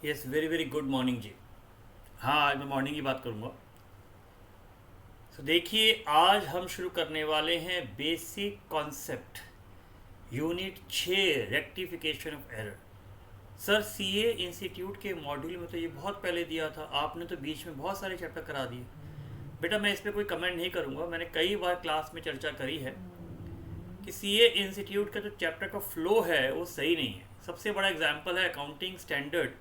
Yes, very very good morning जी। हाँ, आज मैं मॉर्निंग की बात करूँगा। तो देखिए, आज हम शुरू करने वाले हैं basic concept, unit 6, rectification of error. Sir, CA institute के मॉड्यूल में तो ये बहुत पहले दिया था, आपने तो बीच में बहुत सारे चैप्टर करा दिए। बेटा, मैं इस पर कोई कमेंट नहीं करूँगा। मैंने कई बार क्लास में चर्चा करी है कि सीए इंस्टीट्यूट का जो चैप्टर का फ्लो है वो सही नहीं है। सबसे बड़ा एग्जाम्पल है अकाउंटिंग स्टैंडर्ड,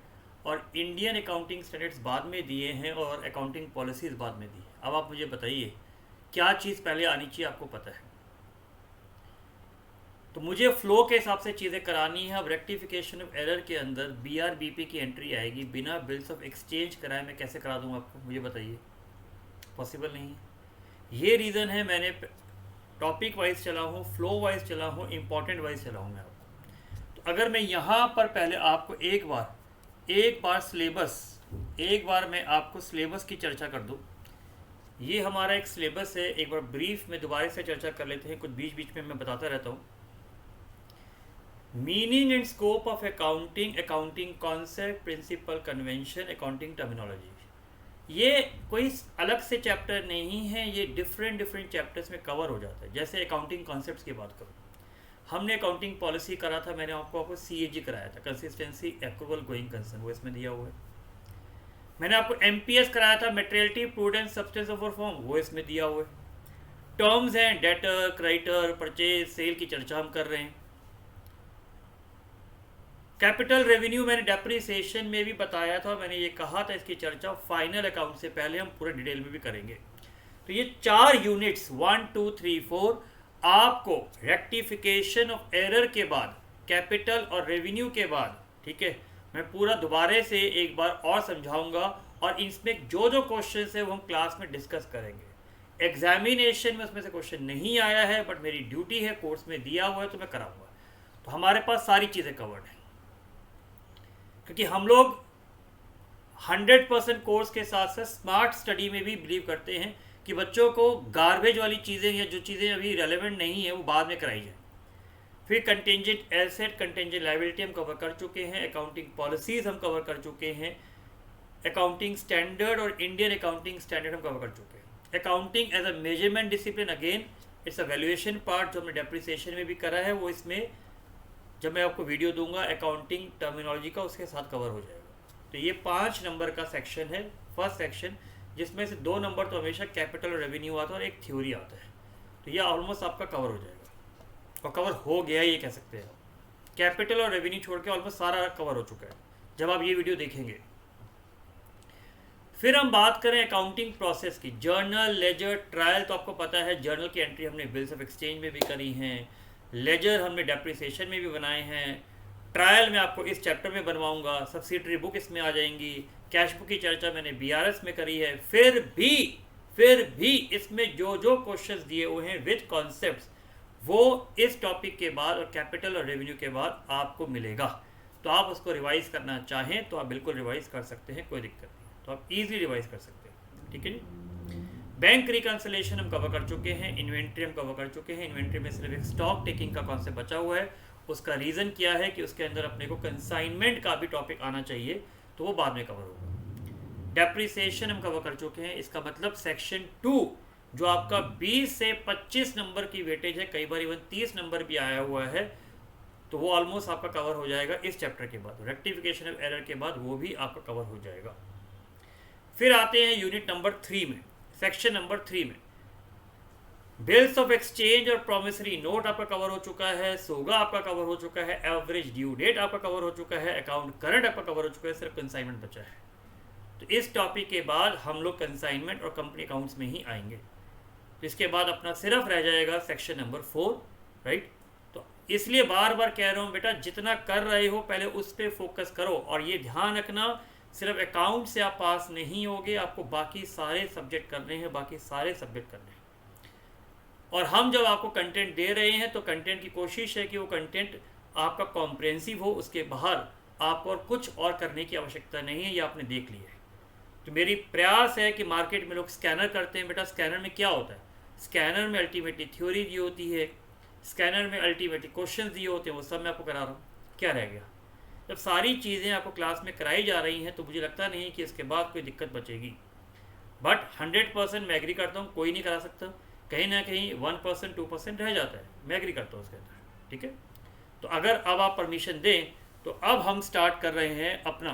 और इंडियन अकाउंटिंग स्टैंडर्ड्स बाद में दिए हैं और अकाउंटिंग पॉलिसीज़ बाद में दी है। अब आप मुझे बताइए, क्या चीज़ पहले आनी चाहिए, आपको पता है। तो मुझे फ्लो के हिसाब से चीज़ें करानी है। अब रेक्टिफिकेशन ऑफ एरर के अंदर बीआरबीपी की एंट्री आएगी, बिना बिल्स ऑफ एक्सचेंज कराए मैं कैसे करा दूंगा आपको, मुझे बताइए। पॉसिबल नहीं है। ये रीज़न है मैंने टॉपिक वाइज चला हूँ, फ्लो वाइज चला हूँ, इम्पॉर्टेंट वाइज चला हूँ मैं आपको। तो अगर मैं यहाँ पर पहले आपको एक बार सिलेबस, एक बार मैं आपको सिलेबस की चर्चा कर दूँ। ये हमारा एक सिलेबस है, एक बार ब्रीफ में दोबारा से चर्चा कर लेते हैं, कुछ बीच बीच में मैं बताता रहता हूँ। Meaning and scope of accounting, accounting concept, principle, convention, accounting terminology. ये कोई अलग से चैप्टर नहीं है, ये डिफरेंट डिफरेंट चैप्टर्स में कवर हो जाता है। जैसे अकाउंटिंग कॉन्सेप्ट्स की बात करूँ, हमने अकाउंटिंग पॉलिसी करा था, मैंने आपको सीएजी कराया था, कंसिस्टेंसी अप्रूवल गोइंग कंसर्न, वो इसमें दिया हुआ है। मैंने आपको एमपीएस कराया था, materiality prudence substance of perform, वो इसमें दिया हुआ है। टर्म्स हैं, डेटर, क्रेडिटर, परचेज, सेल की चर्चा हम कर रहे हैं। कैपिटल रेवेन्यू मैंने डेप्रिसिएशन में भी बताया था, मैंने ये कहा था इसकी चर्चा फाइनल अकाउंट से पहले हम पूरे डिटेल में भी करेंगे। तो ये 4 यूनिट्स 1 2 3 4 आपको रेक्टिफिकेशन ऑफ एरर के बाद, कैपिटल और रेवेन्यू के बाद, ठीक है, मैं पूरा दोबारा से एक बार और समझाऊंगा, और इसमें जो जो क्वेश्चन है वो हम क्लास में डिस्कस करेंगे। एग्जामिनेशन में उसमें से क्वेश्चन नहीं आया है, बट मेरी ड्यूटी है, कोर्स में दिया हुआ है तो मैं कराऊंगा। तो हमारे पास सारी चीज़ें कवर्ड हैं, क्योंकि हम लोग 100% कोर्स के साथ साथ स्मार्ट स्टडी में भी बिलीव करते हैं कि बच्चों को गार्बेज वाली चीज़ें या जो चीज़ें अभी रेलेवेंट नहीं है वो बाद में कराई जाए। फिर कंटेंजेंट एसेट, कंटेंजेंट लायबिलिटी हम कवर कर चुके हैं, अकाउंटिंग पॉलिसीज़ हम कवर कर चुके हैं, अकाउंटिंग स्टैंडर्ड और इंडियन अकाउंटिंग स्टैंडर्ड हम कवर कर चुके हैं। Accounting as a measurement discipline, again it's a valuation part, जो हमने डेप्रिसिएशन में भी करा है, वो इसमें जब मैं आपको वीडियो दूंगा अकाउंटिंग टर्मिनोलॉजी का, उसके साथ कवर हो जाएगा। तो ये 5 नंबर का सेक्शन है, फर्स्ट सेक्शन, जिसमें से 2 नंबर तो हमेशा कैपिटल और रेवेन्यू आता है और एक थ्योरी आता है। तो ये ऑलमोस्ट आपका कवर हो जाएगा, और कवर हो गया ये कह सकते हैं। कैपिटल और रेवेन्यू छोड़ के ऑलमोस्ट सारा कवर हो चुका है जब आप ये वीडियो देखेंगे। फिर हम बात करें अकाउंटिंग प्रोसेस की, जर्नल, लेजर, ट्रायल। तो आपको पता है जर्नल की एंट्री हमने बिल्स ऑफ एक्सचेंज में भी करी हैं, लेजर हमने डेप्रिसिएशन में भी बनाए हैं, ट्रायल में आपको इस चैप्टर में बनवाऊंगा, सब्सिडरी बुक इसमें आ जाएंगी, कैश बुक की चर्चा मैंने बीआरएस में करी है। फिर भी इसमें जो जो क्वेश्चंस दिए हुए हैं विद कॉन्सेप्ट्स, वो इस टॉपिक के बाद और कैपिटल और रेवेन्यू के बाद आपको मिलेगा। तो आप उसको रिवाइज करना चाहें तो आप बिल्कुल रिवाइज कर सकते हैं, कोई दिक्कत नहीं, तो आप इजीली रिवाइज कर सकते हैं, ठीक है जी। बैंक रिकन्सिलेशन हम कवर कर चुके हैं, इन्वेंट्री हम कवर कर चुके हैं। इन्वेंट्री में सिर्फ एक स्टॉक टेकिंग का कॉन्सेप्ट बचा हुआ है, उसका रीज़न क्या है कि उसके अंदर अपने को कंसाइनमेंट का भी टॉपिक आना चाहिए, तो वो बाद में कवर होगा। डेप्रिसिएशन हम कवर कर चुके हैं, इसका मतलब सेक्शन 2 जो आपका 20 से 25 नंबर की वेटेज है, कई बार इवन 30 नंबर भी आया हुआ है, तो वो ऑलमोस्ट आपका कवर हो जाएगा इस चैप्टर के बाद। रेक्टिफिकेशन ऑफ एरर के बाद वो भी आपका कवर हो जाएगा। फिर आते हैं यूनिट नंबर 3 में, सेक्शन नंबर 3 में बिल्स ऑफ एक्सचेंज और प्रोमिसरी नोट आपका कवर हो चुका है, सोगा आपका कवर हो चुका है, एवरेज ड्यू डेट आपका कवर हो चुका है, अकाउंट करंट आपका कवर हो चुका है, सिर्फ कंसाइनमेंट बचा है। तो इस टॉपिक के बाद हम लोग कंसाइनमेंट और कंपनी अकाउंट्स में ही आएंगे। तो इसके बाद अपना सिर्फ रह जाएगा सेक्शन नंबर 4, राइट। तो इसलिए बार बार कह रहा हूँ बेटा, जितना कर रहे हो पहले उस पर फोकस करो, और ये ध्यान रखना सिर्फ अकाउंट से आप पास नहीं होगे, आपको बाकी सारे सब्जेक्ट करने हैं, बाकी सारे सब्जेक्ट करने हैं। और हम जब आपको कंटेंट दे रहे हैं तो कंटेंट की कोशिश है कि वो कंटेंट आपका कॉम्प्रेहेंसिव हो, उसके बाहर आपको और कुछ और करने की आवश्यकता नहीं है, ये आपने देख लिया है। तो मेरी प्रयास है कि मार्केट में लोग स्कैनर करते हैं, बेटा स्कैनर में क्या होता है, स्कैनर में अल्टीमेटली थ्योरी दी होती है, स्कैनर में अल्टीमेटली क्वेश्चन दिए होते हैं, वो सब मैं आपको करा रहा हूँ। क्या रह गया, जब सारी चीज़ें आपको क्लास में कराई जा रही हैं तो मुझे लगता नहीं कि इसके बाद कोई दिक्कत बचेगी। बट 100% मैं एग्री करता हूँ, कोई नहीं करा सकता, कहीं ना कहीं 1% 2% रह जाता है, मैं एग्री करता हूँ उसके अंदर। ठीक है, तो अगर अब आप परमिशन दें तो अब हम स्टार्ट कर रहे हैं अपना,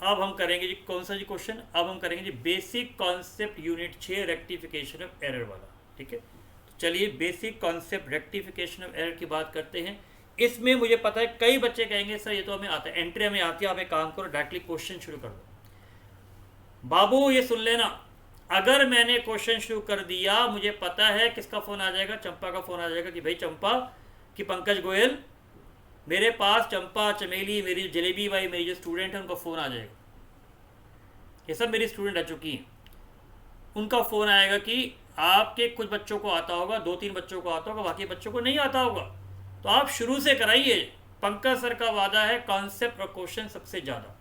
अब हम करेंगे जी कौन सा जी क्वेश्चन, अब हम करेंगे जी basic concept unit 6 rectification of error वाला। ठीक है, तो चलिए basic concept rectification of error की बात करते हैं। इसमें मुझे पता है कई बच्चे कहेंगे सर ये तो हमें आता है, एंट्री हमें आती है, आप एक काम करो डायरेक्टली क्वेश्चन शुरू कर दो। बाबू ये सुन लेना, अगर मैंने क्वेश्चन शुरू कर दिया मुझे पता है किसका फ़ोन आ जाएगा, चंपा का फ़ोन आ जाएगा कि भाई चंपा कि पंकज गोयल मेरे पास चंपा चमेली मेरी जलेबी भाई मेरी जो स्टूडेंट है उनका फ़ोन आ जाएगा। ये सब मेरी स्टूडेंट आ चुकी हैं, उनका फ़ोन आएगा कि आपके कुछ बच्चों को आता होगा, 2-3 बच्चों को आता होगा, बाकी बच्चों को नहीं आता होगा, तो आप शुरू से कराइए। पंकज सर का वादा है कॉन्सेप्ट और क्वेश्चन सबसे ज़्यादा,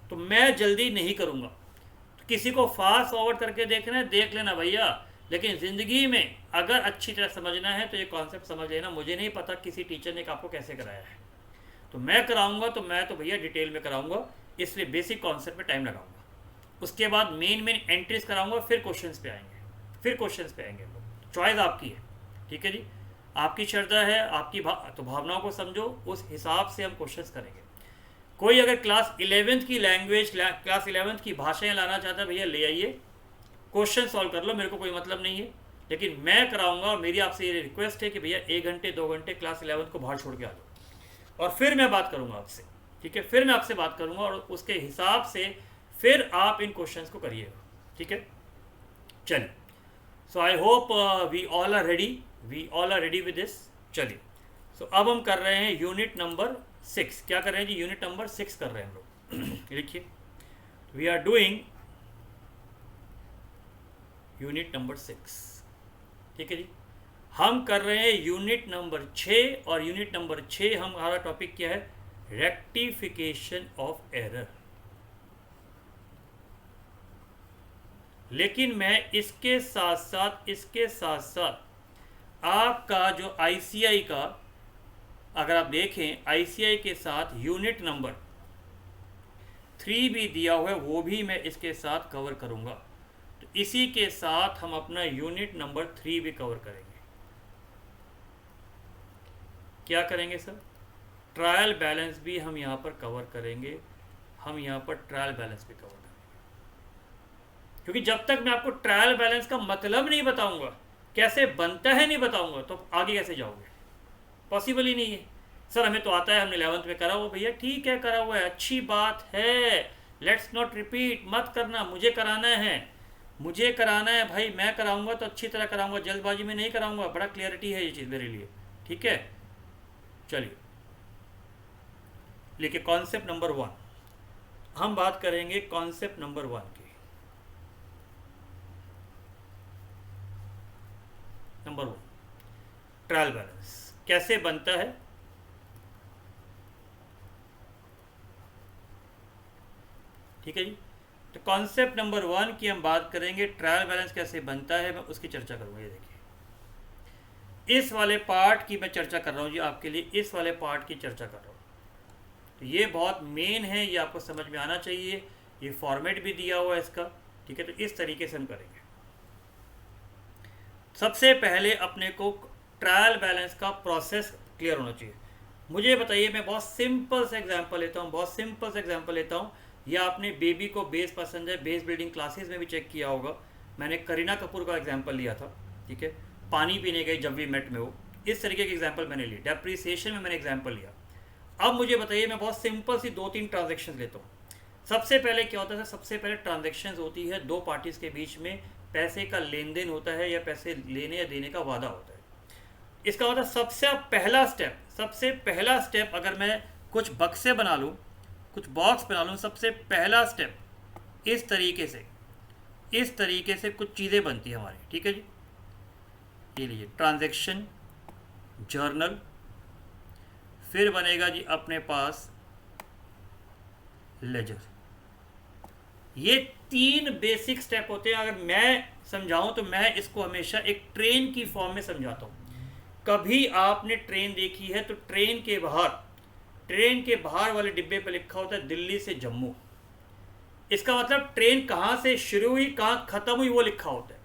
तो मैं जल्दी नहीं करूँगा। तो किसी को फास्ट फॉरवर्ड करके देखना है देख लेना भैया, लेकिन ज़िंदगी में अगर अच्छी तरह समझना है तो ये कॉन्सेप्ट समझ लेना। मुझे नहीं पता किसी टीचर ने आपको कैसे कराया है, तो मैं कराऊंगा तो मैं तो भैया डिटेल में कराऊंगा, इसलिए बेसिक कॉन्सेप्ट में टाइम लगाऊंगा। उसके बाद मेन एंट्रीज कराऊंगा, फिर क्वेश्चंस पे आएंगे, फिर क्वेश्चंस पे आएंगे। चॉइस आपकी है, ठीक है जी, आपकी श्रद्धा है, आपकी तो भावनाओं को समझो, उस हिसाब से हम क्वेश्चंस करेंगे। कोई अगर क्लास 11th की लैंग्वेज, क्लास 11th की भाषाएं लाना चाहता है भैया ले आइए, क्वेश्चन सॉल्व कर लो, मेरे को कोई मतलब नहीं है, लेकिन मैं कराऊंगा। और मेरी आपसे ये रिक्वेस्ट है कि भैया 1 घंटे 2 घंटे क्लास 11th को बाहर छोड़ के आ जाओ, और फिर मैं बात करूंगा आपसे। ठीक है, फिर मैं आपसे बात करूंगा और उसके हिसाब से फिर आप इन क्वेश्चंस को करिएगा। ठीक है, चलिए, so I hope we all are ready with this. चलिए, सो अब हम कर रहे हैं यूनिट नंबर 6। क्या कर रहे हैं जी, यूनिट नंबर 6 कर रहे हैं हम लोग। लिखिए, we are doing unit number 6। ठीक है जी, हम कर रहे हैं यूनिट नंबर 6, और यूनिट नंबर 6 हमारा टॉपिक क्या है, रेक्टिफिकेशन ऑफ एरर। लेकिन मैं इसके साथ साथ आपका जो आईसीआई का, अगर आप देखें आईसीआई के साथ यूनिट नंबर 3 भी दिया हुआ है, वो भी मैं इसके साथ कवर करूंगा। तो इसी के साथ हम अपना यूनिट नंबर 3 भी कवर करेंगे। क्या करेंगे सर, ट्रायल बैलेंस भी हम यहाँ पर कवर करेंगे, हम यहाँ पर ट्रायल बैलेंस भी कवर करेंगे। क्योंकि जब तक मैं आपको ट्रायल बैलेंस का मतलब नहीं बताऊंगा, कैसे बनता है नहीं बताऊंगा, तो आगे कैसे जाओगे, पॉसिबल ही नहीं है। सर हमें तो आता है, हमने 11th में करा हुआ, भैया ठीक है करा हुआ है, अच्छी बात है, लेट्स नॉट रिपीट, मत करना, मुझे कराना है भाई, मैं कराऊंगा तो अच्छी तरह कराऊंगा, जल्दबाजी में नहीं कराऊंगा, बड़ा क्लियरिटी है ये चीज़ मेरे लिए। ठीक है, चलिए लिखिए कॉन्सेप्ट नंबर 1, हम बात करेंगे कॉन्सेप्ट नंबर 1 की। नंबर 1, ट्रायल बैलेंस कैसे बनता है। ठीक है जी, तो कॉन्सेप्ट नंबर 1 की हम बात करेंगे, ट्रायल बैलेंस कैसे बनता है, मैं उसकी चर्चा करूंगा। ये देखिए, इस वाले पार्ट की मैं चर्चा कर रहा हूँ जी आपके लिए, इस वाले पार्ट की चर्चा कर रहा हूँ। तो ये बहुत मेन है, ये आपको समझ में आना चाहिए, ये फॉर्मेट भी दिया हुआ है इसका। ठीक है, तो इस तरीके से हम करेंगे। सबसे पहले अपने को ट्रायल बैलेंस का प्रोसेस क्लियर होना चाहिए। मुझे बताइए, मैं बहुत सिंपल सा एग्जांपल लेता हूँ, या आपने बेबी को बेस पसंद है, बेस बिल्डिंग क्लासेस में भी चेक किया होगा, मैंने करीना कपूर का एग्जांपल लिया था। ठीक है, पानी पीने गई जब वी मेट में हो, इस तरीके के एग्जांपल मैंने लिए, डेप्रिसिएशन में मैंने एग्जांपल लिया। अब मुझे बताइए, मैं बहुत सिंपल सी 2-3 ट्रांजेक्शन लेता हूँ। सबसे पहले क्या होता है, सबसे पहले ट्रांजेक्शन होती है 2 पार्टीज़ के बीच में, पैसे का लेन देन होता है या पैसे लेने या देने का वादा होता है। इसका मतलब सबसे पहला स्टेप अगर मैं कुछ बक्से बना लूँ, कुछ बॉक्स बना लूँ, सबसे पहला स्टेप इस तरीके से कुछ चीज़ें बनती है हमारी। ठीक है जी, ये लीजिए ट्रांजैक्शन जर्नल, फिर बनेगा जी अपने पास लेजर। ये 3 बेसिक स्टेप होते हैं। अगर मैं समझाऊं तो मैं इसको हमेशा एक ट्रेन की फॉर्म में समझाता हूँ। कभी आपने ट्रेन देखी है तो ट्रेन के बाहर वाले डिब्बे पर लिखा होता है दिल्ली से जम्मू। इसका मतलब ट्रेन कहाँ से शुरू हुई कहाँ ख़त्म हुई वो लिखा होता है।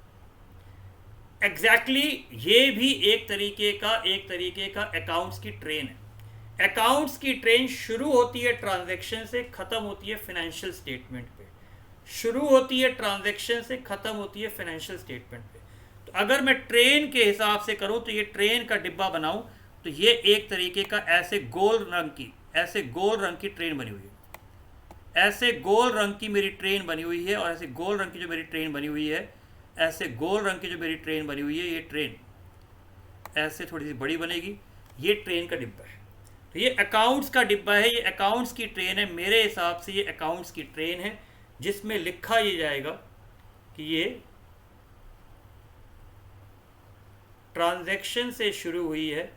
एग्जैक्टली ये भी एक तरीके का अकाउंट्स की ट्रेन है। अकाउंट्स की ट्रेन शुरू होती है ट्रांजैक्शन से, ख़त्म होती है फाइनेंशियल स्टेटमेंट पे। शुरू होती है ट्रांजैक्शन से, ख़त्म होती है फाइनेंशियल स्टेटमेंट पे। तो अगर मैं ट्रेन के हिसाब से करूं तो ये ट्रेन का डिब्बा बनाऊं तो ये एक तरीके का ऐसे गोल रंग की ट्रेन बनी हुई है। ऐसे गोल रंग की मेरी ट्रेन बनी हुई है और ऐसे गोल रंग की जो मेरी ट्रेन बनी हुई है, ऐसे गोल रंग की जो मेरी ट्रेन बनी हुई है, ये ट्रेन ऐसे थोड़ी सी बड़ी बनेगी। ये ट्रेन का डिब्बा है। तो ये अकाउंट्स का डिब्बा है, ये अकाउंट्स की ट्रेन है। मेरे हिसाब से ये अकाउंट्स की ट्रेन है जिसमें लिखा ये जाएगा कि ये ट्रांजैक्शन से शुरू हुई है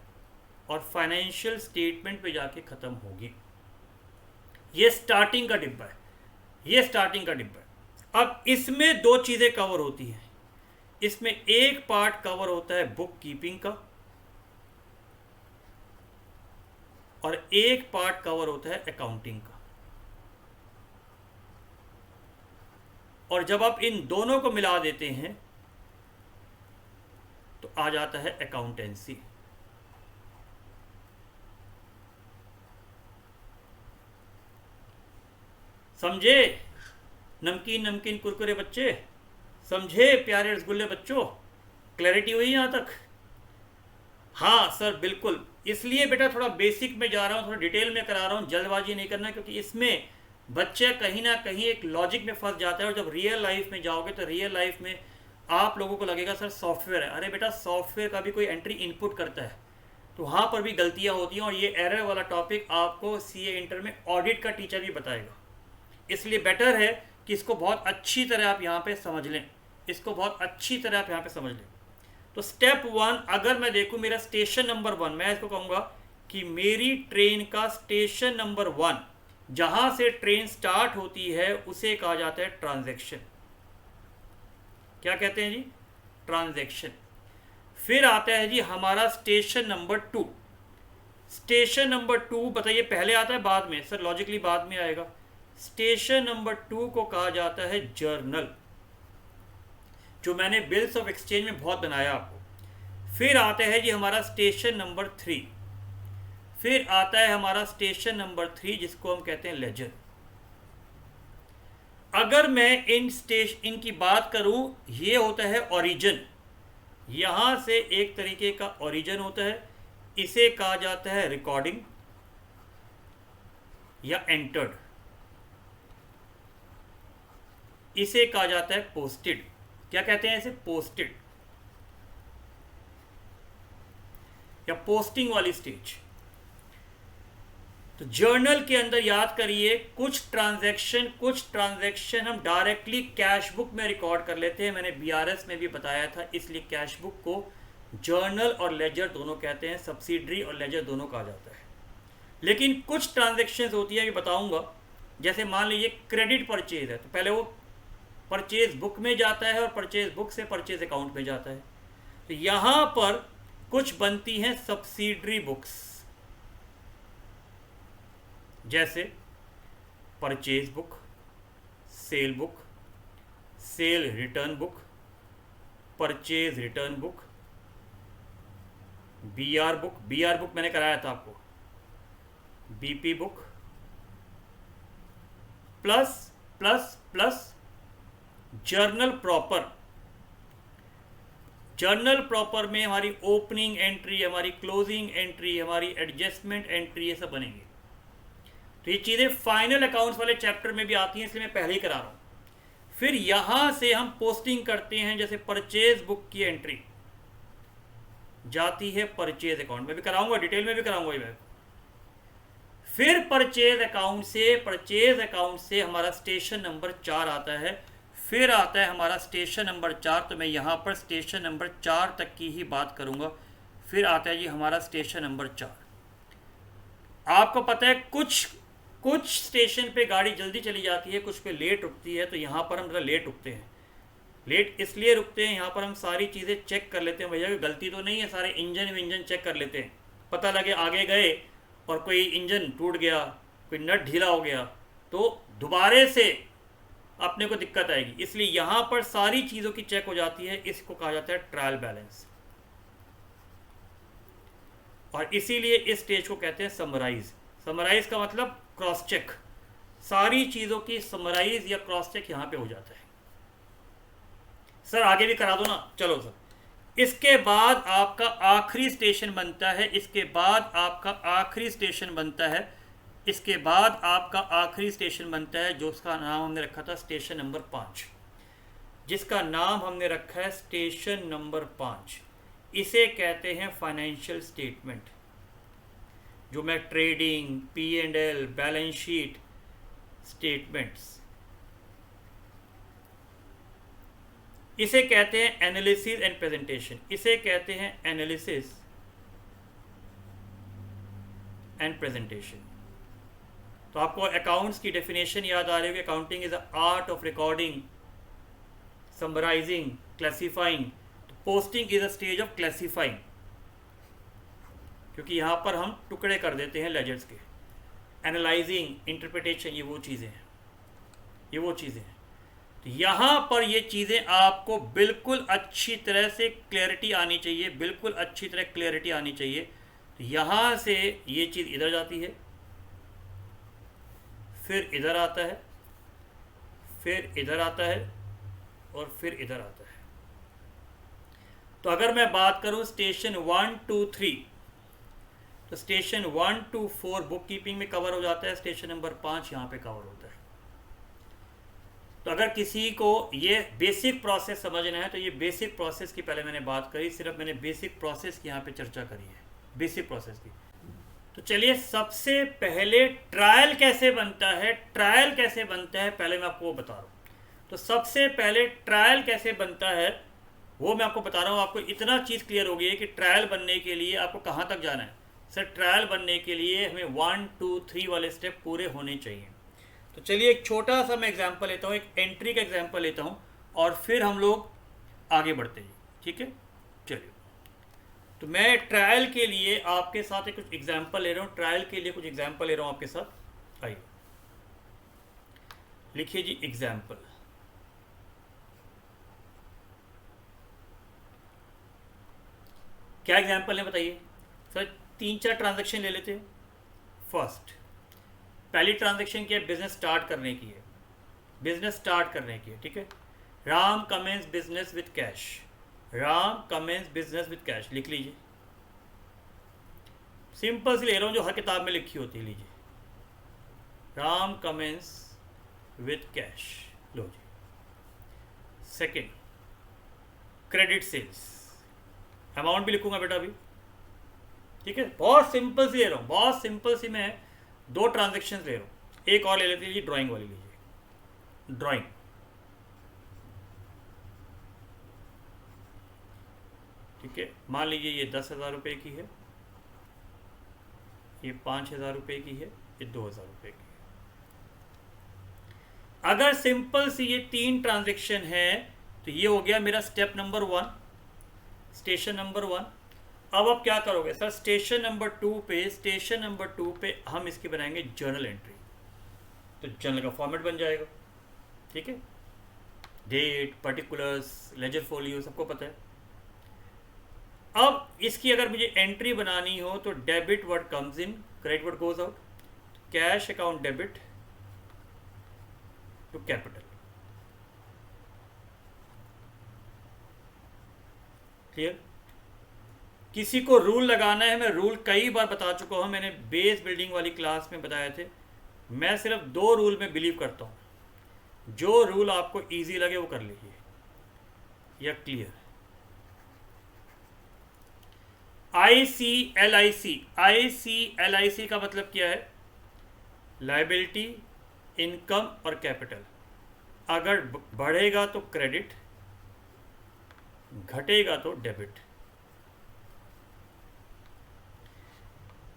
और फाइनेंशियल स्टेटमेंट पे जाके ख़त्म होगी। ये स्टार्टिंग का डिब्बा है, ये स्टार्टिंग का डिब्बा है। अब इसमें दो चीज़ें कवर होती हैं। इसमें एक पार्ट कवर होता है बुक कीपिंग का और एक पार्ट कवर होता है अकाउंटिंग का। और जब आप इन दोनों को मिला देते हैं तो आ जाता है अकाउंटेंसी। समझे नमकीन नमकीन कुरकुरे बच्चे? समझे प्यारे रसगुल्ले बच्चों? क्लैरिटी हुई यहाँ तक? हाँ सर बिल्कुल। इसलिए बेटा थोड़ा बेसिक में जा रहा हूँ, थोड़ा डिटेल में करा रहा हूँ, जल्दबाजी नहीं करना, क्योंकि इसमें बच्चे कहीं ना कहीं एक लॉजिक में फंस जाता है। और जब रियल लाइफ में जाओगे तो रियल लाइफ में आप लोगों को लगेगा सर सॉफ्टवेयर है। अरे बेटा सॉफ्टवेयर का भी कोई एंट्री इनपुट करता है तो वहाँ पर भी गलतियाँ होती हैं। और ये एरर वाला टॉपिक आपको सीए इंटर में ऑडिट का टीचर भी बताएगा। इसलिए बेटर है कि इसको बहुत अच्छी तरह आप यहाँ पे समझ लें, इसको बहुत अच्छी तरह आप यहाँ पे समझ लें। तो स्टेप 1 अगर मैं देखूँ मेरा स्टेशन नंबर 1, मैं इसको कहूँगा कि मेरी ट्रेन का स्टेशन नंबर 1 जहाँ से ट्रेन स्टार्ट होती है उसे कहा जाता है ट्रांजैक्शन। क्या कहते हैं जी? ट्रांजैक्शन। फिर आता है जी हमारा स्टेशन नंबर 2। स्टेशन नंबर 2 बताइए पहले आता है बाद में? सर लॉजिकली बाद में आएगा। स्टेशन नंबर 2 को कहा जाता है जर्नल, जो मैंने बिल्स ऑफ एक्सचेंज में बहुत बनाया आपको। फिर आता है जी हमारा स्टेशन नंबर 3। फिर आता है हमारा स्टेशन नंबर 3 जिसको हम कहते हैं लेजर। अगर मैं इनकी बात करूं, ये होता है ओरिजिन। यहां से एक तरीके का ओरिजिन होता है, इसे कहा जाता है रिकॉर्डिंग या एंटर्ड। इसे कहा जाता है पोस्टेड। क्या कहते हैं इसे? पोस्टेड या पोस्टिंग वाली स्टेज। तो जर्नल के अंदर याद करिए कुछ ट्रांजैक्शन हम डायरेक्टली कैश बुक में रिकॉर्ड कर लेते हैं। मैंने बीआरएस में भी बताया था, इसलिए कैश बुक को जर्नल और लेजर दोनों कहते हैं, सब्सिडरी और लेजर दोनों कहा जाता है। लेकिन कुछ ट्रांजैक्शंस होती है, ये बताऊंगा। जैसे मान लीजिए क्रेडिट परचेज है तो पहले वो परचेज बुक में जाता है और परचेज बुक से परचेज अकाउंट में जाता है। तो यहाँ पर कुछ बनती हैं सब्सिडरी बुक्स, जैसे purchase book, sale book, sale return book, purchase return book, BR book मैंने कराया था आपको, BP book, plus journal proper में हमारी ओपनिंग एंट्री, हमारी क्लोजिंग एंट्री, हमारी एडजस्टमेंट एंट्री, ये सब बनेंगे। तो ये चीज़ें फाइनल अकाउंट्स वाले चैप्टर में भी आती हैं, इसलिए मैं पहले ही करा रहा हूँ। फिर यहाँ से हम पोस्टिंग करते हैं, जैसे परचेज बुक की एंट्री जाती है परचेज अकाउंट में, भी कराऊंगा, डिटेल में भी कराऊंगा ये। फिर परचेज अकाउंट से हमारा स्टेशन नंबर 4 आता है। फिर आता है हमारा स्टेशन नंबर 4, तो मैं यहाँ पर स्टेशन नंबर 4 तक की ही बात करूँगा। फिर आता है जी हमारा स्टेशन नंबर 4। आपको पता है कुछ स्टेशन पे गाड़ी जल्दी चली जाती है, कुछ पे लेट रुकती है, तो यहाँ पर हम ज़रा लेट रुकते हैं। लेट इसलिए रुकते हैं, यहाँ पर हम सारी चीज़ें चेक कर लेते हैं, भैया गलती तो नहीं है, सारे इंजन विंजन चेक कर लेते हैं, पता लगे आगे गए और कोई इंजन टूट गया, कोई नट ढीला हो गया तो दोबारे से अपने को दिक्कत आएगी। इसलिए यहाँ पर सारी चीज़ों की चेक हो जाती है, इसको कहा जाता है ट्रायल बैलेंस। और इसीलिए इस स्टेज को कहते हैं समराइज। समराइज का मतलब क्रॉस चेक, सारी चीज़ों की समराइज या क्रॉस चेक यहाँ पे हो जाता है। सर आगे भी करा दो ना, चलो सर। इसके बाद आपका आखिरी स्टेशन बनता है, इसके बाद आपका आखिरी स्टेशन बनता है, इसके बाद आपका आखिरी स्टेशन बनता है, जो उसका नाम हमने रखा था स्टेशन नंबर 5, जिसका नाम हमने रखा है स्टेशन नंबर 5। इसे कहते हैं फाइनेंशियल स्टेटमेंट, जो मैं trading, P&L, balance sheet statements, इसे कहते हैं एनालिसिस एंड प्रेजेंटेशन, इसे कहते हैं एनालिसिस एंड प्रेजेंटेशन। तो आपको अकाउंट्स की डेफिनेशन याद आ रही होगी, accounting is the art of recording, summarising, classifying. तो posting is a stage of classifying, क्योंकि यहाँ पर हम टुकड़े कर देते हैं लेजर्स के। एनालाइजिंग, इंटरप्रिटेशन, ये वो चीज़ें हैं, ये वो चीज़ें हैं। तो यहाँ पर ये चीज़ें आपको बिल्कुल अच्छी तरह से क्लैरिटी आनी चाहिए, बिल्कुल अच्छी तरह क्लैरिटी आनी चाहिए। तो यहाँ से ये चीज़ इधर जाती है, फिर इधर आता है, फिर इधर आता है और फिर इधर आता है। तो अगर मैं बात करूँ स्टेशन 1 2 3, तो स्टेशन 1 2 4 बुक कीपिंग में कवर हो जाता है, स्टेशन नंबर 5 यहाँ पे कवर होता है। तो अगर किसी को ये बेसिक प्रोसेस समझना है तो ये बेसिक प्रोसेस की पहले मैंने बात करी, सिर्फ मैंने बेसिक प्रोसेस की यहाँ पे चर्चा करी है, बेसिक प्रोसेस की। तो चलिए सबसे पहले ट्रायल कैसे बनता है, ट्रायल कैसे बनता है पहले मैं आपको वो बता रहा हूँ। तो सबसे पहले ट्रायल कैसे बनता है वो मैं आपको बता रहा हूँ। आपको इतना चीज़ क्लियर हो गई है कि ट्रायल बनने के लिए आपको कहाँ तक जाना है। सर ट्रायल बनने के लिए हमें 1 2 3 वाले स्टेप पूरे होने चाहिए। तो चलिए एक छोटा सा मैं एग्जांपल लेता हूँ, एक एंट्री का एग्जांपल लेता हूँ और फिर हम लोग आगे बढ़ते हैं, ठीक है। चलिए तो मैं ट्रायल के लिए आपके साथ एक कुछ एग्जांपल ले रहा हूँ, ट्रायल के लिए कुछ एग्जांपल ले रहा हूँ आपके साथ। आइए लिखिए जी एग्जांपल। क्या एग्जांपल है बताइए सर। 3-4 ट्रांजैक्शन ले लेते हैं। फर्स्ट, पहली ट्रांजैक्शन क्या है, बिजनेस स्टार्ट करने की है, बिजनेस स्टार्ट करने की है, ठीक है। Ram commences business with cash, Ram commences business with cash लिख लीजिए। सिंपल से ले रहा हूँ जो हर किताब में लिखी होती है, लीजिए राम कमेंस विद कैश, लो जी। सेकंड, क्रेडिट सेल्स, अमाउंट भी लिखूंगा बेटा अभी, ठीक है। बहुत सिंपल सी ले रहा हूँ, बहुत सिंपल सी मैं 2 ट्रांजेक्शन ले रहा हूँ। एक और ले लेते हैं, ड्राइंग वाली लीजिए, ड्राइंग, ठीक है। मान लीजिए ये 10,000 रुपये की है, ये 5,000 रुपये की है, ये 2,000 रुपये की है। अगर सिंपल सी ये 3 ट्रांजेक्शन है तो ये हो गया मेरा स्टेप नंबर 1, स्टेशन नंबर 1। अब क्या करोगे सर, स्टेशन नंबर 2 पे, स्टेशन नंबर 2 पे हम इसकी बनाएंगे जर्नल एंट्री। तो जर्नल का फॉर्मेट बन जाएगा, ठीक है। डेट, पर्टिकुलर्स, लेजर फोलियो सबको पता है। अब इसकी अगर मुझे एंट्री बनानी हो तो debit word comes in, credit word goes out, cash account debit to capital, clear. किसी को रूल लगाना है, मैं रूल कई बार बता चुका हूँ, मैंने बेस बिल्डिंग वाली क्लास में बताए थे। मैं सिर्फ 2 रूल में बिलीव करता हूँ, जो रूल आपको इजी लगे वो कर लीजिए। या क्लियर। ICLIC, ICLIC का मतलब क्या है, लायबिलिटी, इनकम और कैपिटल। अगर बढ़ेगा तो क्रेडिट, घटेगा तो डेबिट।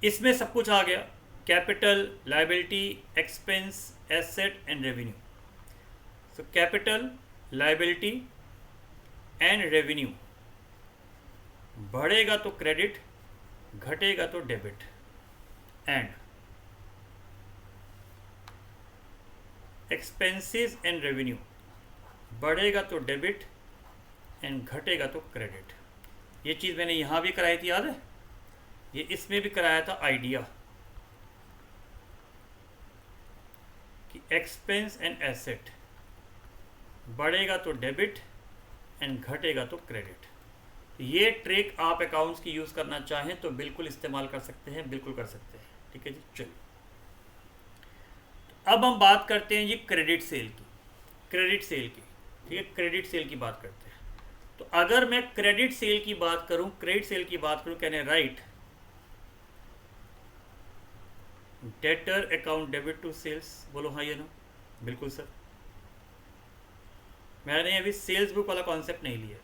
इसमें सब कुछ आ गया, capital, liability, expense, asset and revenue. So capital, liability, and revenue, बढ़ेगा तो क्रेडिट, घटेगा तो debit. And expenses and revenue, बढ़ेगा तो डेबिट एंड घटेगा तो क्रेडिट। ये चीज़ मैंने यहाँ भी कराई थी, याद है? ये इसमें भी कराया था आइडिया कि एक्सपेंस एंड एसेट, बढ़ेगा तो डेबिट एंड घटेगा तो क्रेडिट। ये ट्रिक आप अकाउंट्स की यूज़ करना चाहें तो बिल्कुल इस्तेमाल कर सकते हैं, बिल्कुल कर सकते हैं। ठीक है जी, चलिए अब हम बात करते हैं जी क्रेडिट सेल की। क्रेडिट सेल की, ठीक है, क्रेडिट सेल की बात करते हैं। तो अगर मैं क्रेडिट सेल की बात करूं, क्रेडिट सेल की बात करूं, कहने right debtor account debit to sales. बोलो हाँ या ना? बिल्कुल सर। मैंने अभी सेल्स बुक वाला कॉन्सेप्ट नहीं लिया।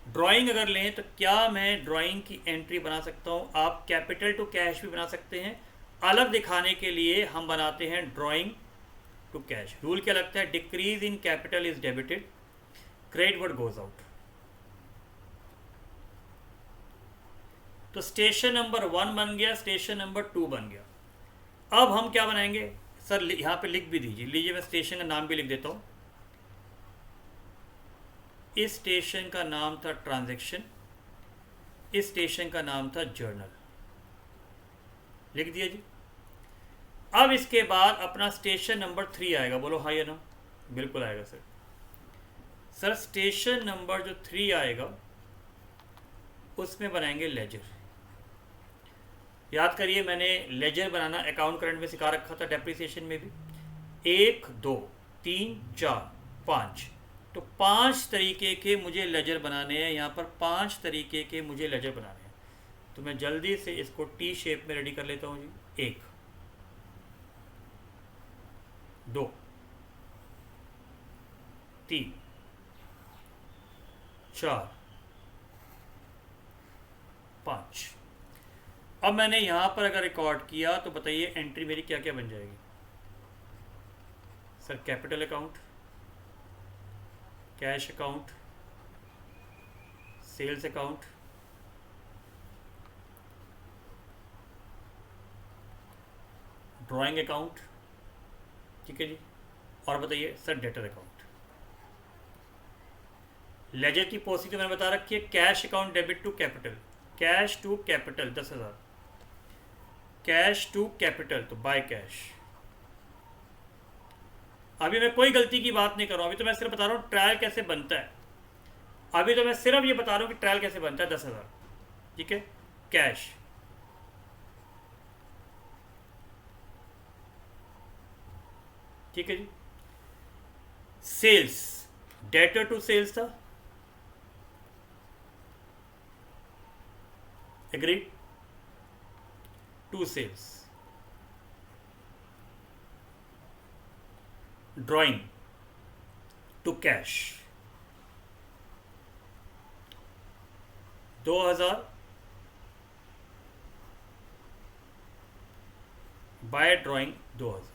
ड्राइंग अगर लें तो क्या मैं ड्राइंग की एंट्री बना सकता हूँ? आप कैपिटल टू कैश भी बना सकते हैं। अलग दिखाने के लिए हम बनाते हैं ड्राइंग टू कैश। रूल क्या लगता है? Decrease in capital is debited, credit word goes out. तो स्टेशन नंबर 1 बन गया, स्टेशन नंबर 2 बन गया। अब हम क्या बनाएंगे सर? यहाँ पे लिख भी दीजिए, लीजिए मैं स्टेशन का नाम भी लिख देता हूँ। इस स्टेशन का नाम था ट्रांजैक्शन, इस स्टेशन का नाम था जर्नल। लिख दिया जी। अब इसके बाद अपना स्टेशन नंबर 3 आएगा। बोलो हाँ या ना? बिल्कुल आएगा सर। सर स्टेशन नंबर जो 3 आएगा उसमें बनाएंगे लेजर। याद करिए मैंने लेजर बनाना अकाउंट करंट में सिखा रखा था, डेप्रिसिएशन में भी। 1 2 3 4 5, तो 5 तरीके के मुझे लेजर बनाने हैं। यहाँ पर 5 तरीके के मुझे लेजर बनाने हैं। तो मैं जल्दी से इसको टी शेप में रेडी कर लेता हूँ जी। 1 2 3 4 5। अब मैंने यहाँ पर अगर रिकॉर्ड किया तो बताइए एंट्री मेरी क्या क्या बन जाएगी? Sir capital account, cash account, sales account, drawing account, ठीक है जी, और बताइए सर डेटर अकाउंट। लेजर की प्रोसीजर मैंने बता रखी है। Cash account debit to capital, cash to capital 10,000, cash to capital तो बाय कैश। अभी मैं कोई गलती की बात नहीं कर रहा हूँ, अभी तो मैं सिर्फ बता रहा हूँ ट्रायल कैसे बनता है। अभी तो मैं सिर्फ ये बता रहा हूँ कि ट्रायल कैसे बनता है। 10,000, ठीक है, कैश। ठीक है जी। सेल्स, डेटर टू सेल्स था, agreed, to sales. Drawing to cash 2,000, by drawing 2,000।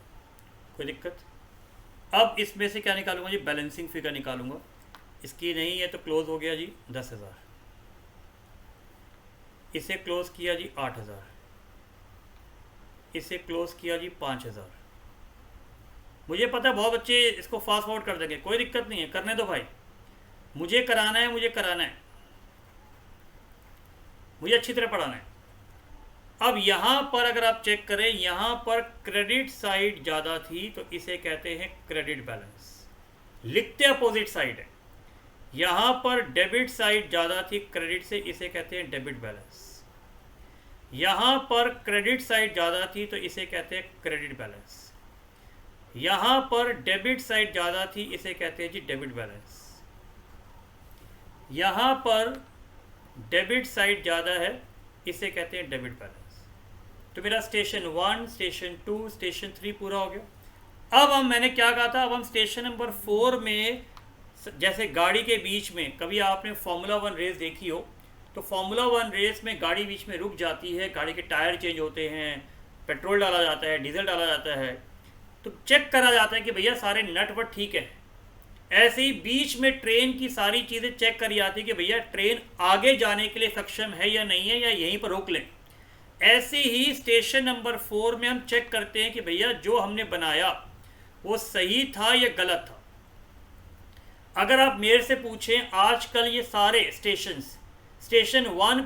कोई दिक्कत? अब इसमें से क्या निकालूंगा जी? बैलेंसिंग फिगर निकालूंगा। इसकी नहीं है तो क्लोज हो गया जी 10,000। इसे क्लोज किया जी 8,000, इसे क्लोज किया जी 5,000। मुझे पता है बहुत बच्चे इसको फास्ट फॉरवर्ड कर देंगे, कोई दिक्कत नहीं है, करने दो भाई। मुझे कराना है, मुझे कराना है, मुझे अच्छी तरह पढ़ाना है। अब यहाँ पर अगर आप चेक करें, यहाँ पर क्रेडिट साइड ज़्यादा थी तो इसे कहते हैं क्रेडिट बैलेंस। लिखते अपोजिट साइड है। यहाँ पर डेबिट साइड ज़्यादा थी क्रेडिट से, इसे कहते हैं डेबिट बैलेंस। यहाँ पर क्रेडिट साइड ज़्यादा थी तो इसे कहते हैं क्रेडिट बैलेंस। यहाँ पर डेबिट साइड ज़्यादा थी, इसे कहते हैं जी डेबिट बैलेंस। यहाँ पर डेबिट साइड ज़्यादा है, इसे कहते हैं डेबिट बैलेंस। तो मेरा स्टेशन 1, स्टेशन 2, स्टेशन 3 पूरा हो गया। अब मैंने क्या कहा था? अब हम स्टेशन नंबर 4 में, जैसे गाड़ी के बीच में कभी आपने फार्मूला 1 रेस देखी हो तो फार्मूला 1 रेस में गाड़ी बीच में रुक जाती है, गाड़ी के टायर चेंज होते हैं, पेट्रोल डाला जाता है, डीजल डाला जाता है, तो चेक करा जाता है कि भैया सारे नट वट ठीक है। ऐसे ही बीच में ट्रेन की सारी चीज़ें चेक करी जाती कि भैया ट्रेन आगे जाने के लिए सक्षम है या नहीं है, या यहीं पर रोक लें। ऐसे ही स्टेशन नंबर 4 में हम चेक करते हैं कि भैया जो हमने बनाया वो सही था या गलत था। अगर आप मेरे से पूछें, आजकल ये सारे स्टेशन 1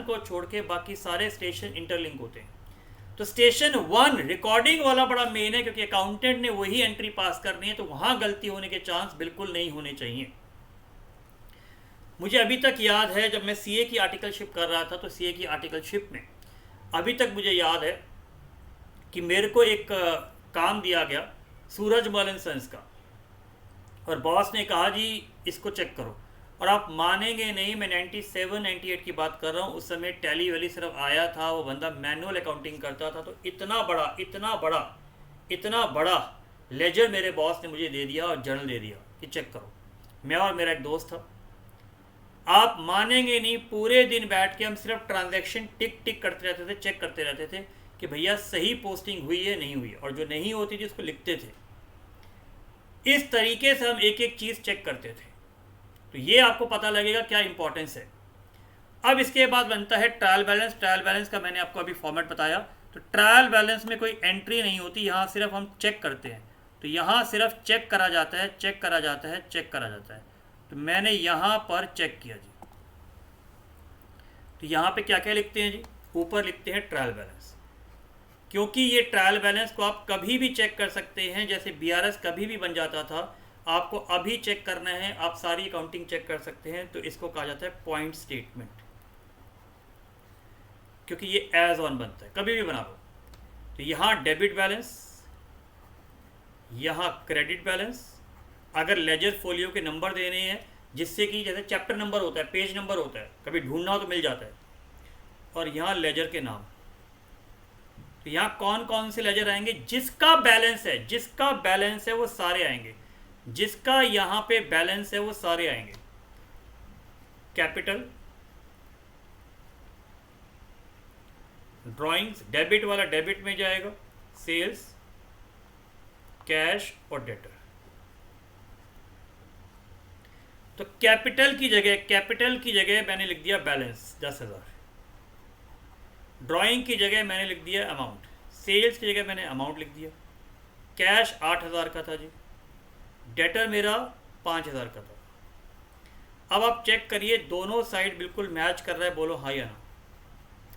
को छोड़ के बाकी सारे स्टेशन इंटरलिंक होते हैं। तो स्टेशन 1 रिकॉर्डिंग वाला बड़ा मेन है, क्योंकि अकाउंटेंट ने वही एंट्री पास करनी है, तो वहां गलती होने के चांस बिल्कुल नहीं होने चाहिए। मुझे अभी तक याद है जब मैं सीए की आर्टिकलशिप कर रहा था, तो सीए की आर्टिकलशिप में अभी तक मुझे याद है कि मेरे को एक काम दिया गया सूरजमल एंड सन्स का, और बॉस ने कहा जी इसको चेक करो। और आप मानेंगे नहीं, मैं 97-98 की बात कर रहा हूँ, उस समय टैली वैली सिर्फ आया था, वो बंदा मैनुअल अकाउंटिंग करता था। तो इतना बड़ा लेजर मेरे बॉस ने मुझे दे दिया और जर्नल दे दिया कि चेक करो। मैं और मेरा एक दोस्त था, आप मानेंगे नहीं, पूरे दिन बैठ के हम सिर्फ ट्रांजैक्शन टिक करते रहते थे, चेक करते रहते थे कि भैया सही पोस्टिंग हुई है नहीं हुई है, और जो नहीं होती थी उसको लिखते थे। इस तरीके से हम एक एक चीज़ चेक करते थे। तो ये आपको पता लगेगा क्या इंपॉर्टेंस है। अब इसके बाद बनता है ट्रायल बैलेंस। ट्रायल बैलेंस का मैंने आपको अभी फॉर्मेट बताया। तो ट्रायल बैलेंस में कोई एंट्री नहीं होती, यहाँ सिर्फ हम चेक करते हैं। तो यहाँ सिर्फ चेक करा जाता है, चेक करा जाता है, चेक करा जाता है। तो मैंने यहाँ पर चेक किया जी। तो यहाँ पे क्या क्या लिखते हैं जी, ऊपर लिखते हैं ट्रायल बैलेंस, क्योंकि ये ट्रायल बैलेंस को आप कभी भी चेक कर सकते हैं। जैसे बीआरएस कभी भी बन जाता था, आपको अभी चेक करना है, आप सारी अकाउंटिंग चेक कर सकते हैं। तो इसको कहा जाता है पॉइंट स्टेटमेंट, क्योंकि ये एज ऑन बनता है, कभी भी बना लो। तो यहाँ डेबिट बैलेंस, यहाँ क्रेडिट बैलेंस। अगर लेजर फोलियो के नंबर देने हैं, जिससे कि जैसे चैप्टर नंबर होता है, पेज नंबर होता है, कभी ढूंढना हो तो मिल जाता है। और यहाँ लेजर के नाम। तो यहाँ कौन कौन से लेजर आएंगे, जिसका बैलेंस है वो सारे आएंगे, जिसका यहाँ पे बैलेंस है वो सारे आएंगे। कैपिटल, ड्राइंग्स, डेबिट वाला डेबिट में जाएगा, सेल्स, कैश और डेटर। तो कैपिटल की जगह मैंने लिख दिया बैलेंस 10,000, ड्राइंग की जगह मैंने लिख दिया अमाउंट, सेल्स की जगह मैंने अमाउंट लिख दिया, कैश 8,000 का था जी, डेटर मेरा 5,000 का था। अब आप चेक करिए दोनों साइड बिल्कुल मैच कर रहा है, बोलो हाँ या ना।